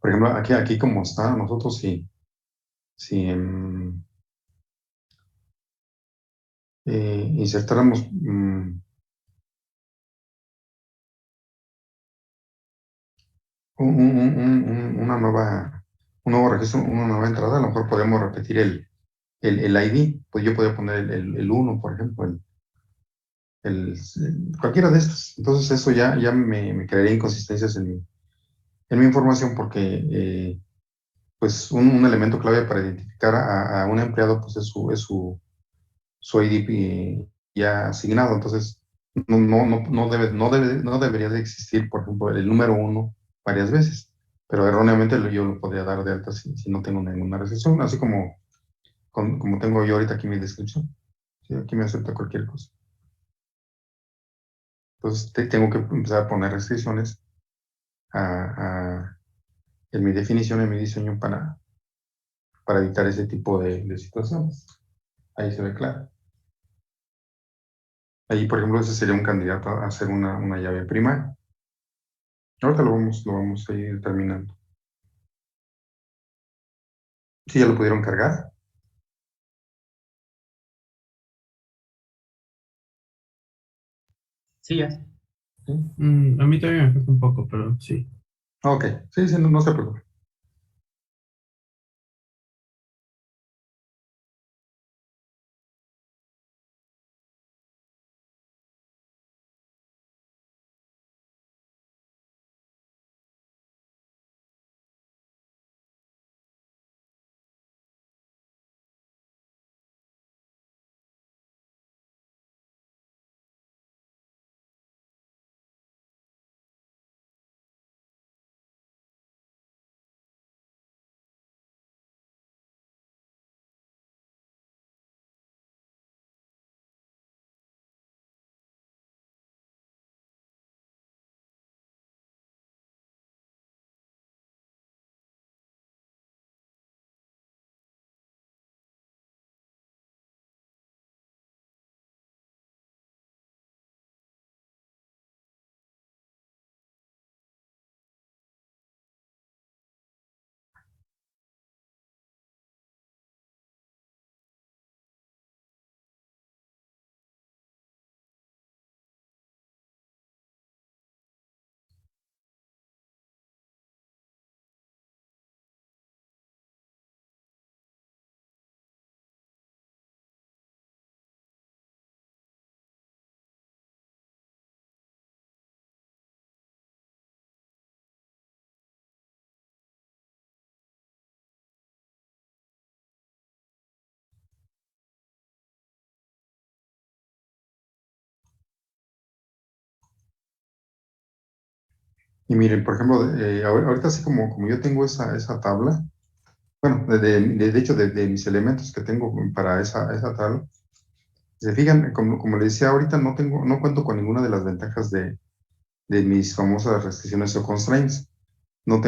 Por ejemplo, aquí como está, nosotros si insertáramos un nuevo registro, una nueva entrada, a lo mejor podemos repetir el ID. Pues yo podría poner el 1, por ejemplo, cualquiera de estos. Entonces eso ya me crearía inconsistencias en mi información porque pues un elemento clave para identificar a un empleado pues es su ID ya asignado. Entonces no debería de existir, por ejemplo, el número 1 varias veces, pero erróneamente yo lo podría dar de alta si no tengo ninguna restricción, así como tengo yo ahorita aquí mi descripción. ¿Sí? Aquí me acepta cualquier cosa. Entonces tengo que empezar a poner restricciones en mi definición, en mi diseño para evitar ese tipo de situaciones. Ahí se ve claro. Ahí, por ejemplo, ese sería un candidato a hacer una llave primaria. Ahorita lo vamos a ir terminando. Sí, ya lo pudieron cargar. Sí, ya. ¿Sí? A mí también me falta un poco, pero sí. Ok, sí, sí, no se preocupe. Y miren, por ejemplo, ahorita así como yo tengo esa tabla, bueno, de hecho, de mis elementos que tengo para esa tabla, se fijan, como les decía ahorita, no cuento con ninguna de las ventajas de mis famosas restricciones o constraints. Nada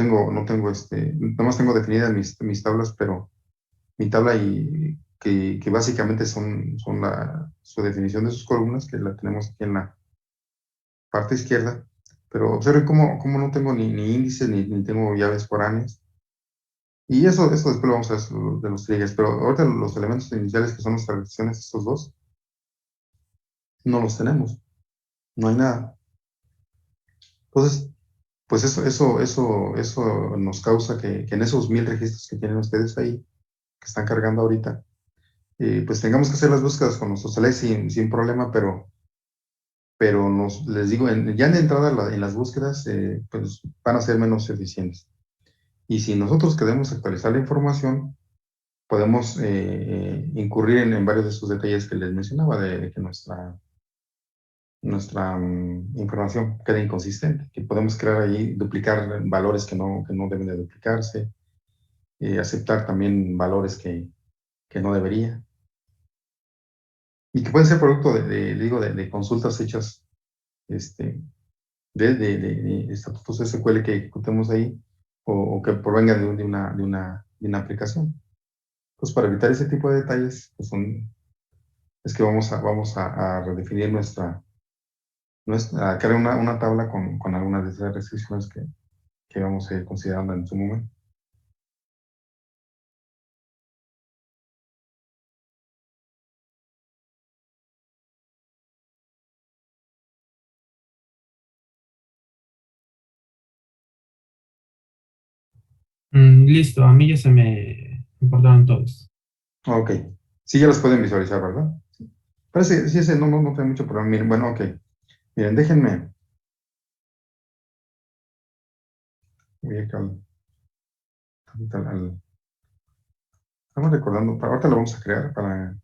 más tengo definidas mis tablas, pero mi tabla que básicamente son su definición de sus columnas, que la tenemos aquí en la parte izquierda, pero observen cómo no tengo ni índices ni tengo llaves foráneas. Y eso después lo vamos a ver de los triggers, pero ahorita los elementos iniciales que son nuestras restricciones, estos dos, no los tenemos, no hay nada. Entonces, pues eso nos causa que en esos 1000 registros que tienen ustedes ahí, que están cargando ahorita, pues tengamos que hacer las búsquedas con nuestros selects sin problema, pero les digo, ya de entrada en las búsquedas, pues van a ser menos eficientes. Y si nosotros queremos actualizar la información, podemos incurrir en varios de esos detalles que les mencionaba, de que nuestra información quede inconsistente, que podemos crear ahí, duplicar valores que no deben de duplicarse, aceptar también valores que no debería, y que pueden ser producto de consultas hechas este, de estatutos SQL que ejecutemos ahí, o que provengan de una aplicación. Pues para evitar ese tipo de detalles, pues es que vamos a redefinir a crear una tabla con algunas de esas restricciones que vamos a ir considerando en su momento. Listo, a mí ya se me importaron todos. Ok, sí, ya los pueden visualizar, ¿verdad? Parece, sí, ese no tiene mucho problema. Miren, bueno, ok. Miren, déjenme. Voy acá estamos recordando, ahorita lo vamos a crear para.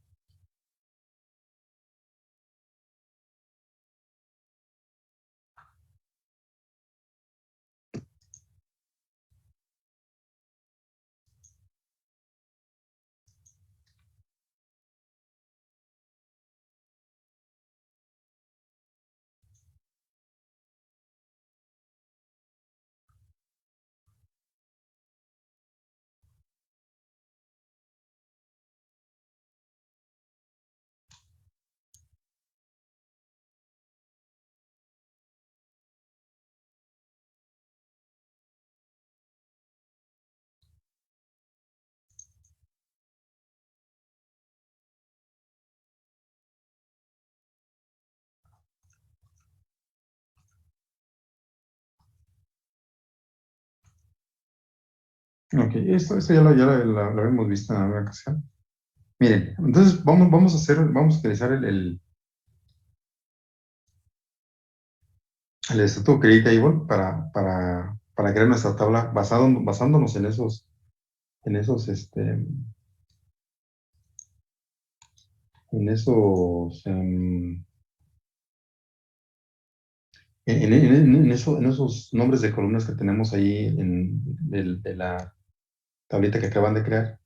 Ok, esto ya lo habíamos visto en alguna ocasión. Miren, entonces vamos a utilizar el estatuto create table para crear nuestra tabla basándonos en esos nombres de columnas que tenemos ahí de la tablita que acaban de crear.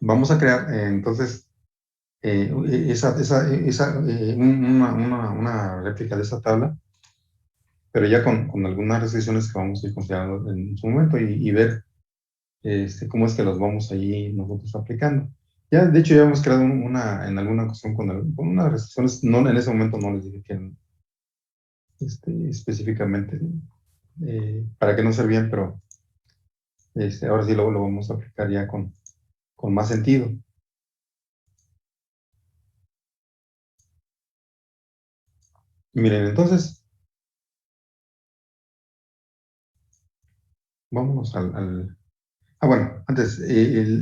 Vamos a crear entonces una réplica de esa tabla, pero ya con algunas restricciones que vamos a ir considerando en su momento y ver cómo es que los vamos allí nosotros aplicando. Ya, de hecho, ya hemos creado en alguna ocasión con unas restricciones, no, en ese momento no les dije que eran específicamente para que no servían, pero ahora sí lo vamos a aplicar ya con más sentido. Y miren, entonces, vámonos bueno, antes,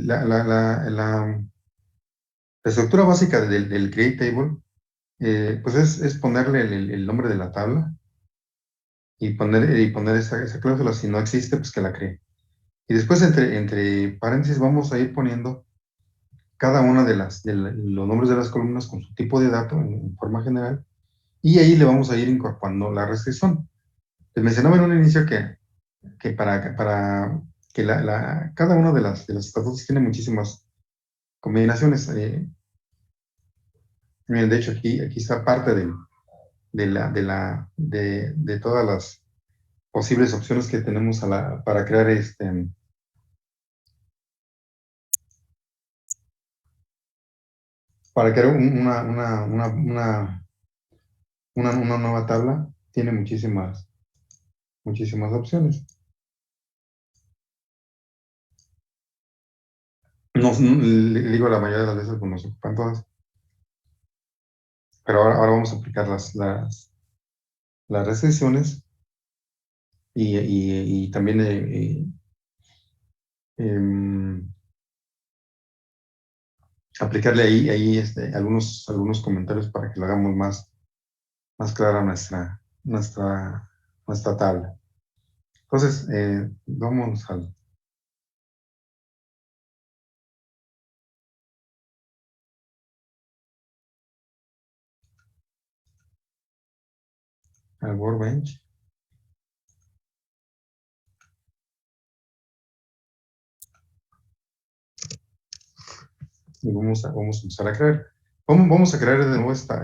la estructura básica del create table, pues es ponerle el nombre de la tabla y poner esa cláusula. Si no existe, pues que la cree. Y después entre paréntesis vamos a ir poniendo cada una los nombres de las columnas con su tipo de dato en forma general, y ahí le vamos a ir incorporando la restricción. Les mencionaba en un inicio que para que cada una de las estatutos tiene muchísimas combinaciones. Miren, de hecho, aquí está parte de todas las posibles opciones que tenemos para crear una nueva tabla. Tiene muchísimas opciones. Le digo, la mayoría de las veces pues, nos ocupan todas. Pero ahora vamos a aplicar las restricciones y también em, aplicarle ahí algunos comentarios para que lo hagamos más clara nuestra tabla. Entonces, vamos al Workbench. Y vamos a empezar a crear. Vamos a crear de nuevo esta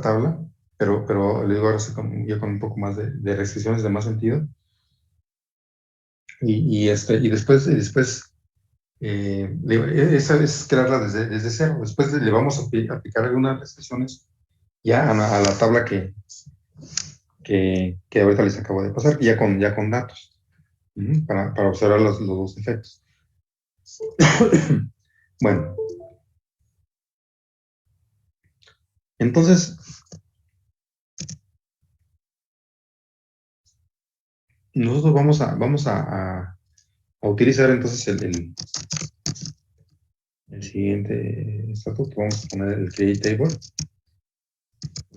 tabla, pero le digo ahora sí ya con un poco más de restricciones de más sentido. Y después esa es crearla desde cero. Después le vamos a aplicar algunas restricciones ya a la tabla que ahorita les acabo de pasar, ya con datos, para observar los dos efectos. Bueno, entonces, nosotros vamos a utilizar entonces el siguiente estatuto. Vamos a poner el create table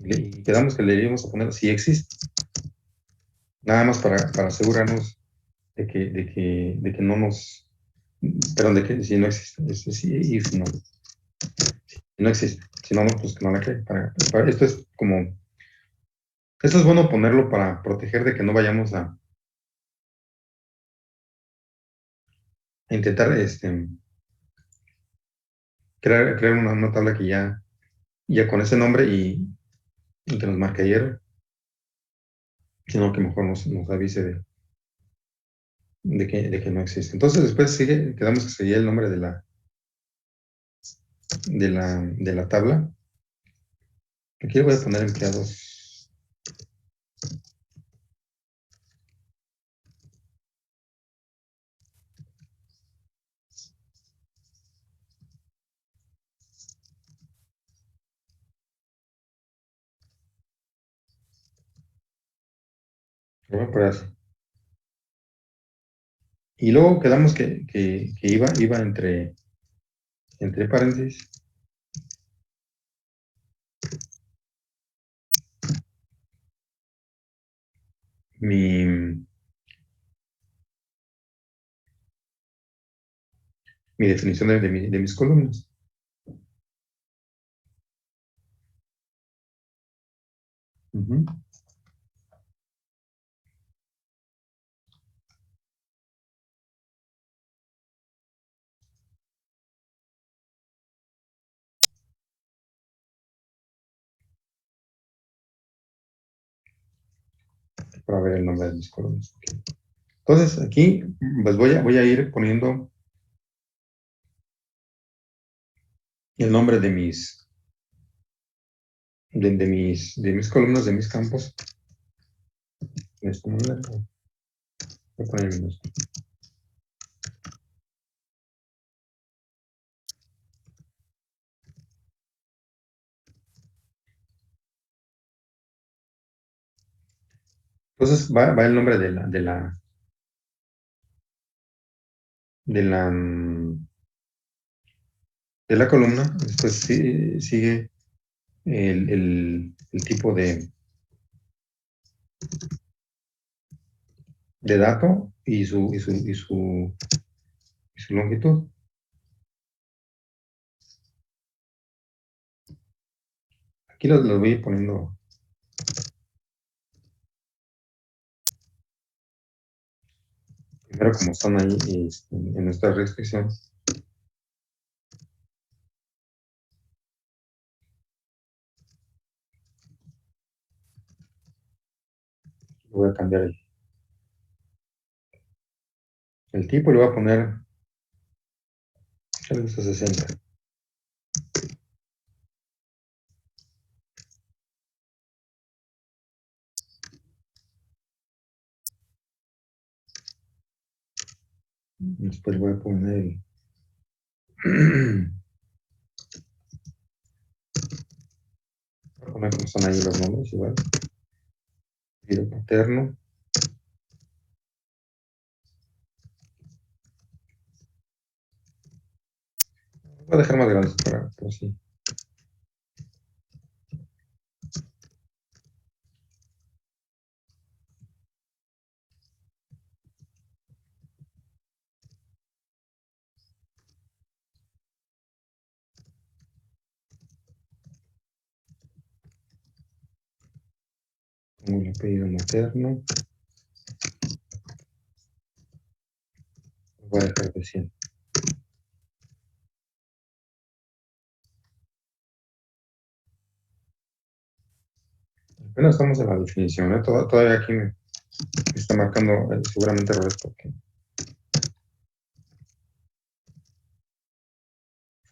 y quedamos que le íbamos a poner si existe. Nada más para asegurarnos de que no nos, perdón, de que si no existe, if no, si no existe, si no, pues que no la cree. Esto es bueno ponerlo para proteger de que no vayamos a intentar crear una tabla que ya con ese nombre y que nos marque error, sino que mejor nos avise de que no existe. Entonces después quedamos que sería el nombre de la tabla. Aquí le voy a poner empleados. Lo voy a poner así. Y luego quedamos que iba entre paréntesis mi definición de mis columnas. Ujú. Para ver el nombre de mis columnas. Ok. Entonces aquí pues voy a ir poniendo el nombre de mis columnas, de mis campos. De esta manera. Voy a poner minúsculo. Entonces va el nombre de la, mm, de la columna. Después sigue el tipo de dato y su longitud. Aquí los voy a ir poniendo. Primero como están ahí en esta restricción. Voy a cambiar el tipo y le voy a poner el 60. Después voy a poner voy a poner como están ahí los nombres igual. Giro paterno. Voy a dejar más grandes para así. Como el apellido materno. Voy a dejar de 100. Apenas estamos en la definición, ¿eh? Todavía aquí me está marcando seguramente errores porque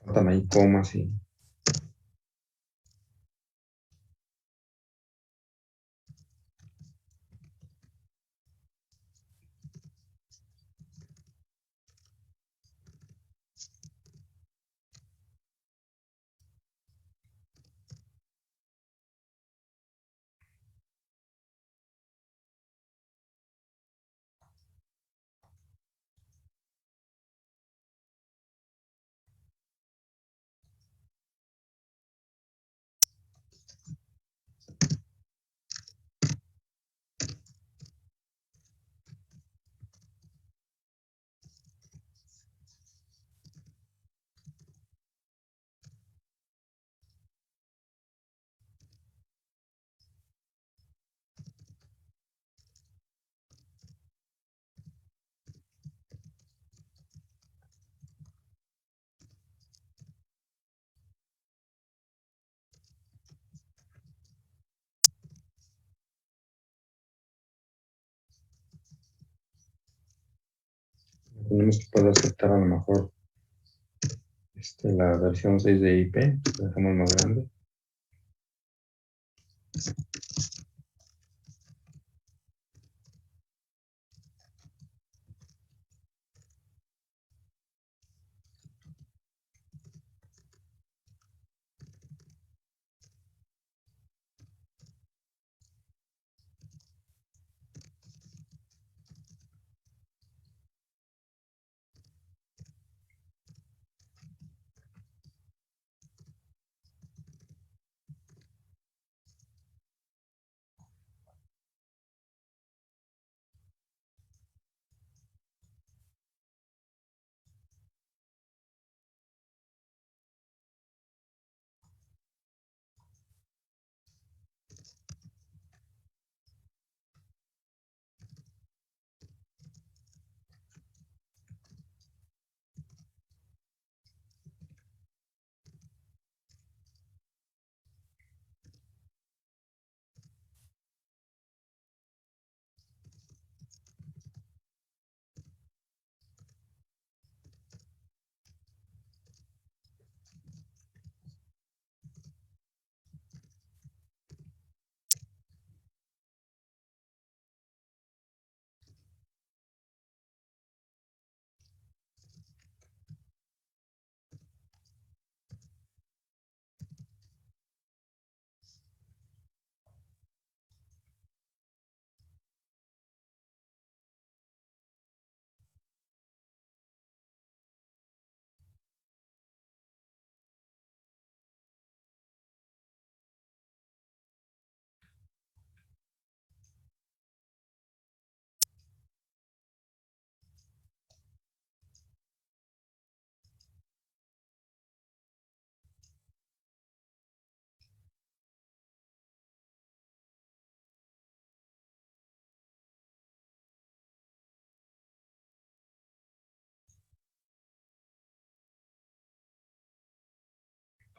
faltan ahí comas y tenemos que poder aceptar a lo mejor la versión 6 de IP, la dejamos más grande.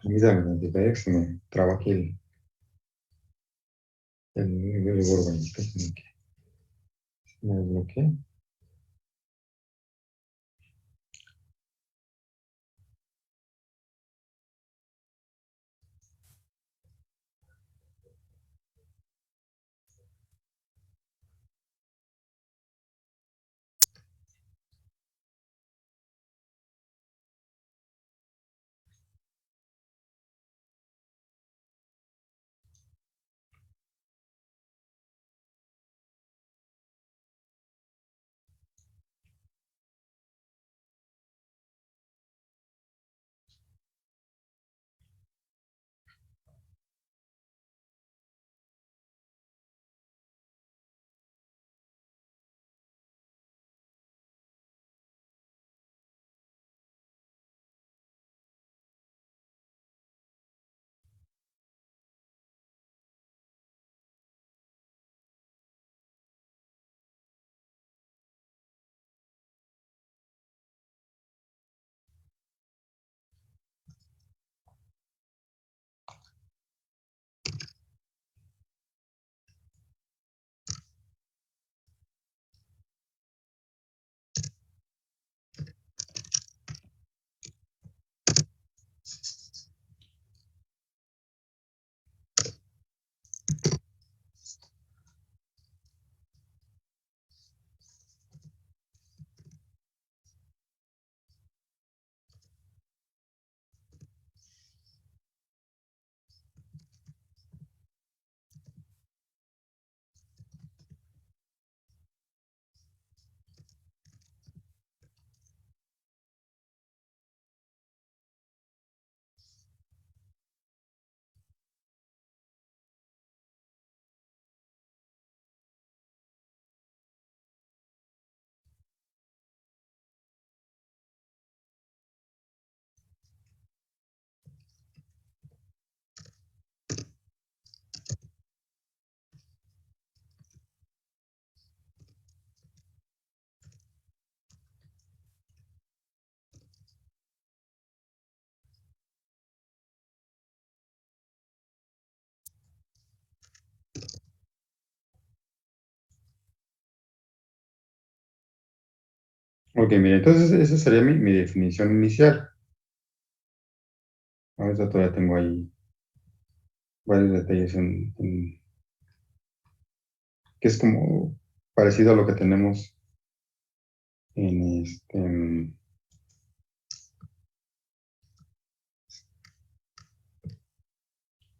A mí se me traba aquí el Word, me desbloqueé. Ok, mira, entonces esa sería mi definición inicial. Ahorita todavía tengo ahí varios detalles que es como parecido a lo que tenemos en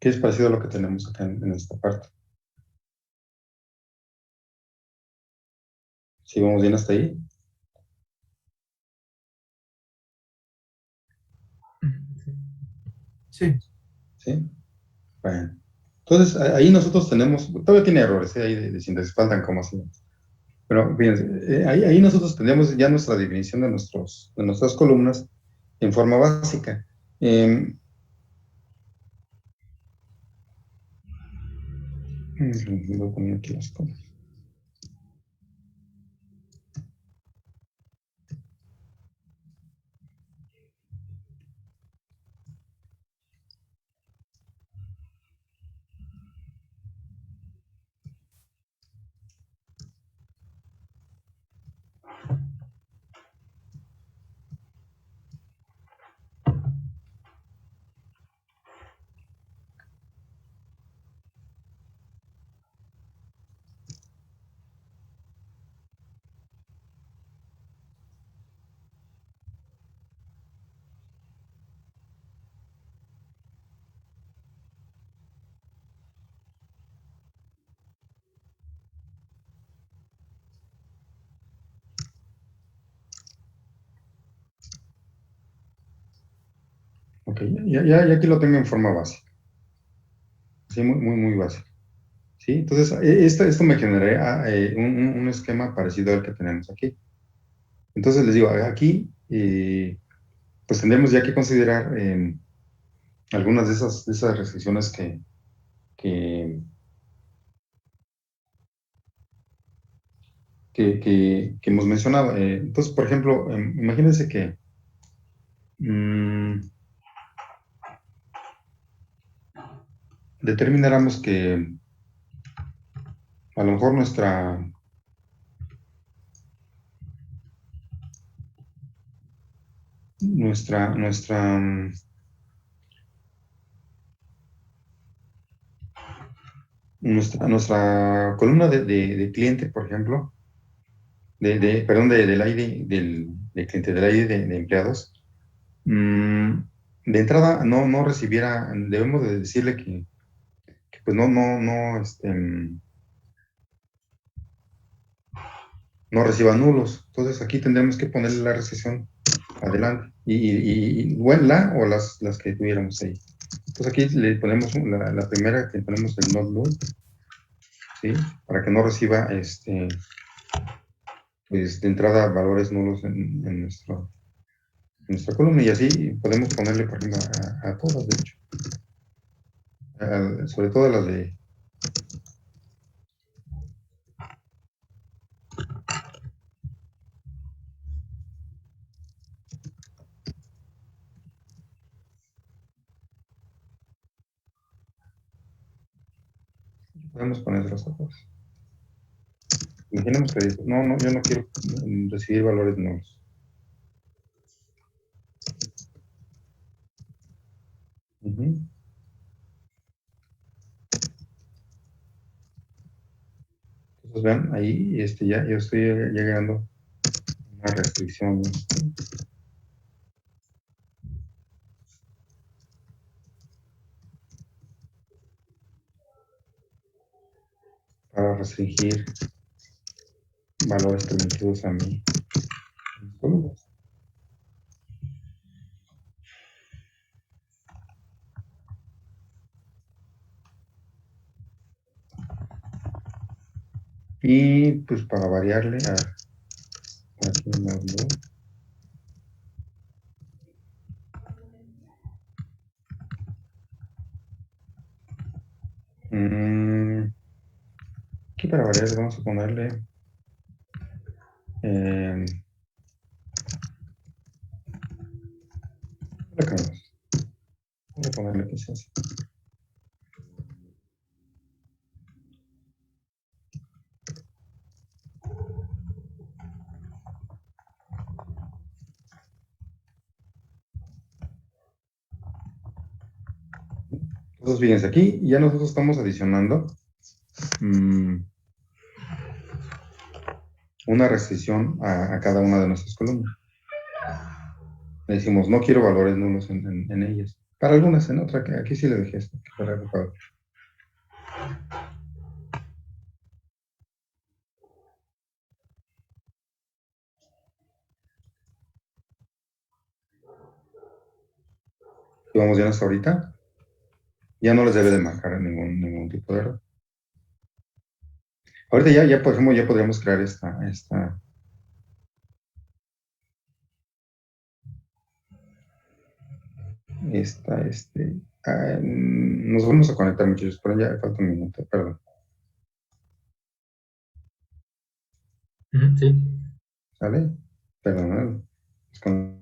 que es parecido a lo que tenemos acá en esta parte. ¿Sí vamos bien hasta ahí? Sí. ¿Sí? Bueno. Entonces, ahí nosotros tenemos, todavía tiene errores, ahí de síntesis, faltan como así. Pero fíjense, ahí nosotros tenemos ya nuestra definición de nuestras columnas en forma básica. Voy a poner aquí las columnas. Ok, ya aquí lo tengo en forma básica. Sí, muy básica. ¿Sí? Entonces, esto me generaría un esquema parecido al que tenemos aquí. Entonces, les digo, aquí, pues tendremos ya que considerar algunas de esas restricciones que, que hemos mencionado. Entonces, por ejemplo, imagínense que mm, determináramos que a lo mejor nuestra, nuestra, mm, nuestra columna de cliente, por ejemplo, perdón, del ID, del cliente, del ID de empleados, de entrada no recibiera, debemos de decirle que pues no reciba nulos. Entonces aquí tendremos que ponerle la recesión adelante bueno, la o las que tuviéramos ahí. Entonces aquí le ponemos la primera, que ponemos el not null, ¿sí? Para que no reciba pues de entrada valores nulos en nuestra columna, y así podemos ponerle por ejemplo a todas, de hecho, sobre todo a las de podemos poner otras cosas. Imaginemos que dice, no, yo no quiero recibir valores nulos. Ujú. Entonces vean, ahí ya yo estoy llegando a una restricción, ¿no? Para restringir valores permitidos a mis columnas. Y pues para variarle aquí me habló. Aquí para variar vamos a ponerle vamos a ponerle que sea así. Entonces fíjense, aquí ya nosotros estamos adicionando una restricción a cada una de nuestras columnas. Le decimos, no quiero valores nulos en ellas. Para algunas, en otra, que aquí sí le dejé esto, que para ocupado. Y vamos bien hasta ahorita. Ya no les debe de marcar ningún tipo de error. Ahorita ya por ejemplo, ya podríamos crear nos vamos a conectar muchachos, pero ya falta un minuto, perdón. Sí. ¿Sale? Perdón, ¿eh?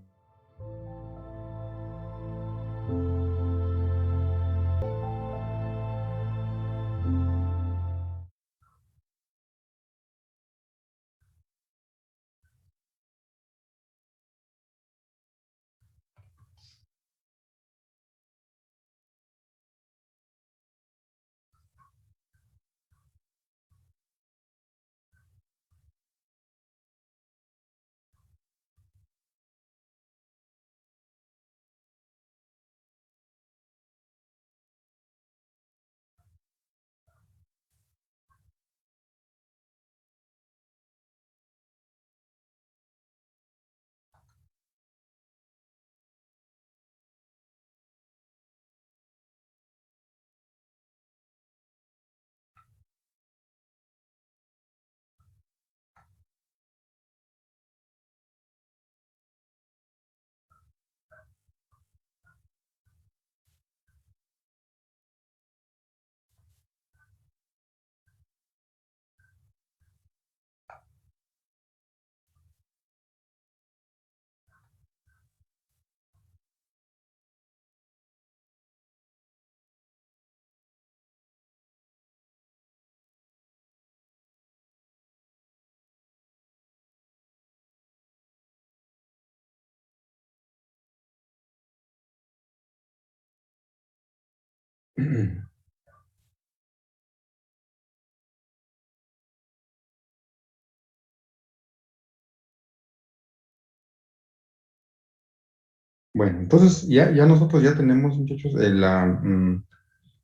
Bueno, entonces ya nosotros ya tenemos, muchachos,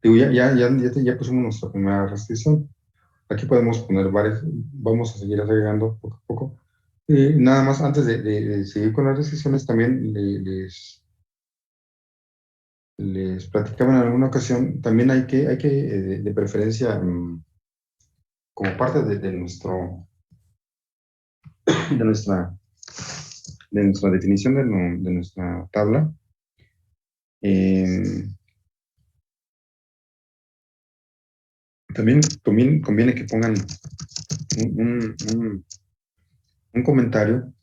digo, ya pusimos nuestra primera restricción. Aquí podemos poner varias, vamos a seguir agregando poco a poco. Nada más, antes de seguir con las restricciones, también les platicaba en alguna ocasión, también hay que de preferencia, como parte de de nuestra, de nuestra definición de nuestra tabla, eh, también conviene que pongan un comentario,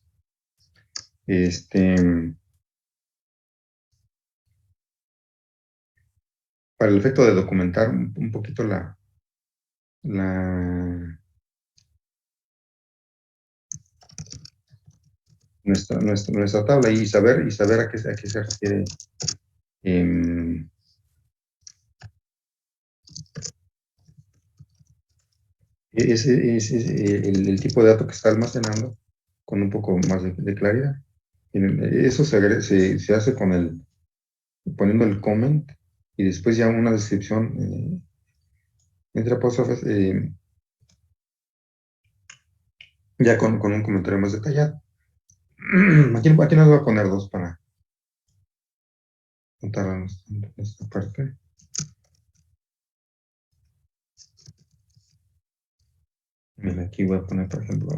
para el efecto de documentar un poquito la, nuestra tabla y saber a qué se refiere, el tipo de dato que está almacenando con un poco más de claridad. Eso se hace poniendo el comment y después ya una descripción, entre apóstrofes, ya con un comentario más detallado. Aquí nos voy a poner dos para contar esta parte. Mira, aquí voy a poner, por ejemplo,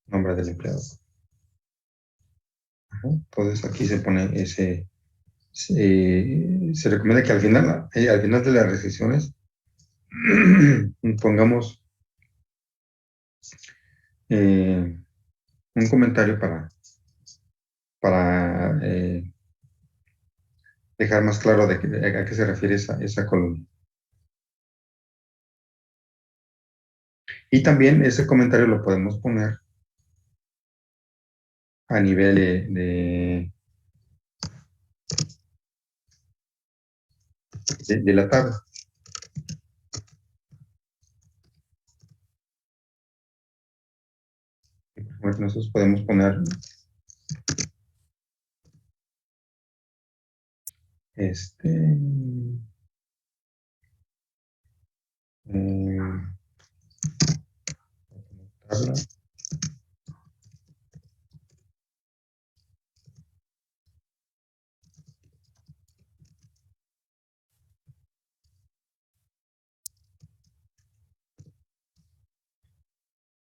nombre del empleado. Ajá. Entonces aquí se pone se recomienda que al final de las restricciones pongamos un comentario para dejar más claro a qué se refiere esa columna. Y también ese comentario lo podemos poner a nivel de la tabla. Bueno, nosotros podemos poner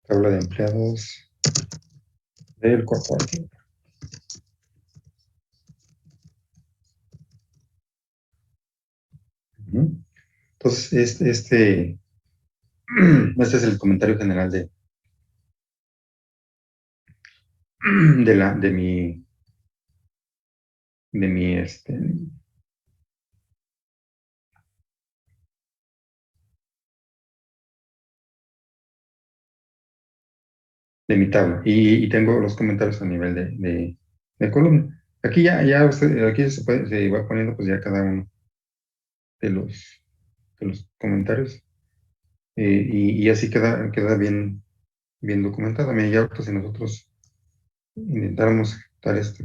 tabla de empleados del corporativo. Entonces, este es el comentario general de mi, de mi tabla. Y tengo los comentarios a nivel de columna. Aquí aquí se va poniendo pues ya cada uno de los comentarios. Y así queda bien documentado. Mira, ya pues si nosotros intentáramos ejecutar esto.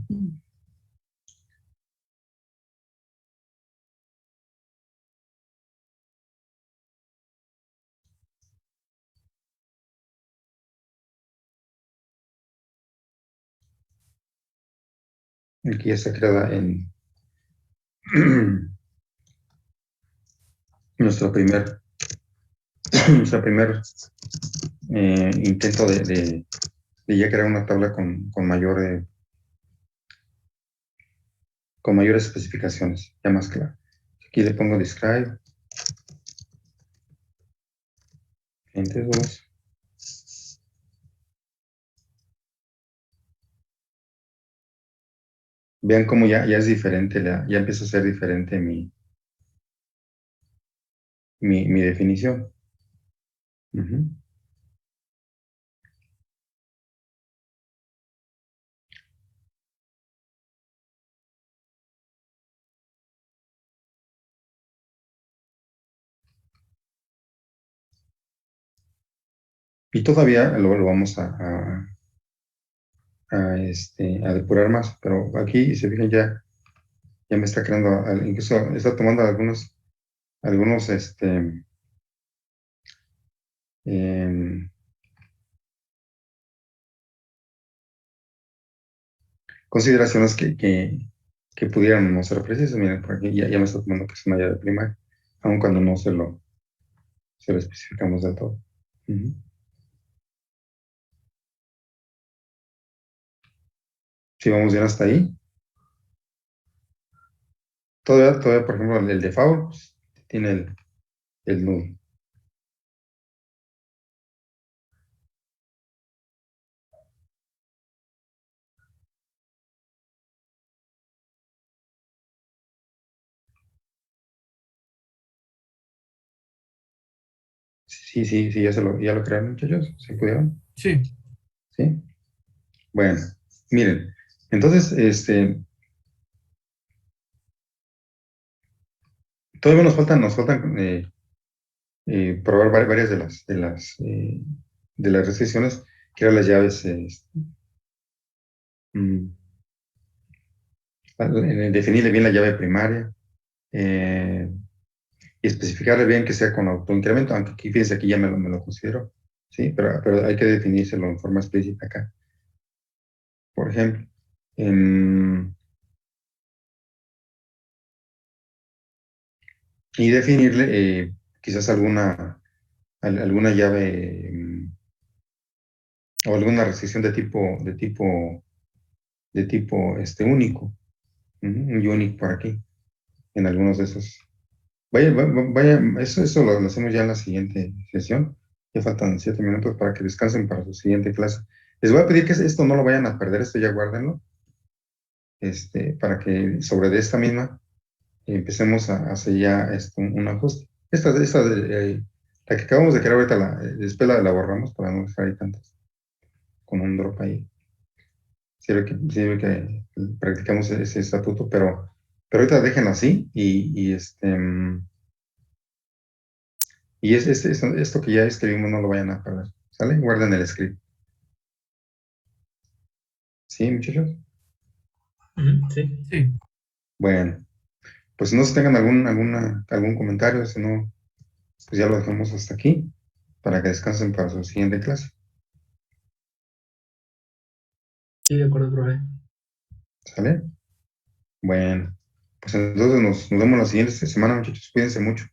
Aquí ya está creada en nuestro primer intento de ya crear una tabla con mayores especificaciones, ya más claro. Aquí le pongo describe, cliente 2. Vean cómo ya es diferente, ya empieza a ser diferente mi definición. Y todavía lo vamos a depurar más, pero aquí, si se fijan, ya me está creando, incluso está tomando algunos em, consideraciones que pudieran no ser precisas. Miren, por aquí ya me está tomando que es una llave primaria, aun cuando no se lo especificamos del todo. Ujú. Si vamos bien hasta ahí, todavía por ejemplo, el default pues, tiene el null. Sí, ya lo crearon, muchachos. ¿Sí pudieron? Sí. Sí. Bueno, miren. Entonces, todavía nos faltan probar varias de las restricciones, que eran las llaves, mm, definirle bien la llave primaria, y especificarle bien que sea con autoincremento, aunque aquí, fíjense, aquí ya me lo considero, ¿sí? Pero hay que definírselo en forma explícita acá. Por ejemplo, y definirle quizás alguna llave o alguna restricción de tipo único, un unique por aquí, en algunos de esos. Vaya, eso lo hacemos ya en la siguiente sesión. Ya faltan 7 minutos para que descansen para su siguiente clase. Les voy a pedir que esto no lo vayan a perder, esto ya guárdenlo, para que sobre de esta misma empecemos a hacer ya un ajuste. La que acabamos de crear ahorita, después la borramos para no dejar ahí tantas, con un drop ahí. Sirve que practicamos ese estatuto, pero ahorita déjenlo así y esto que ya escribimos no lo vayan a perder. ¿Sale? Guarden el script. ¿Sí, muchachos? Sí. Sí. Bueno, pues no sé si tengan algún comentario, si no, pues ya lo dejamos hasta aquí para que descansen para su siguiente clase. Sí, de acuerdo, profe. ¿Sale? Bueno, pues entonces nos vemos la siguiente semana, muchachos. Cuídense mucho.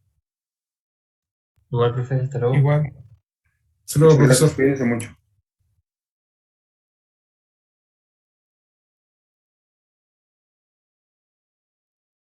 Igual, profe, hasta luego. Igual. Hasta luego, Muchas gracias. profesor. Cuídense mucho.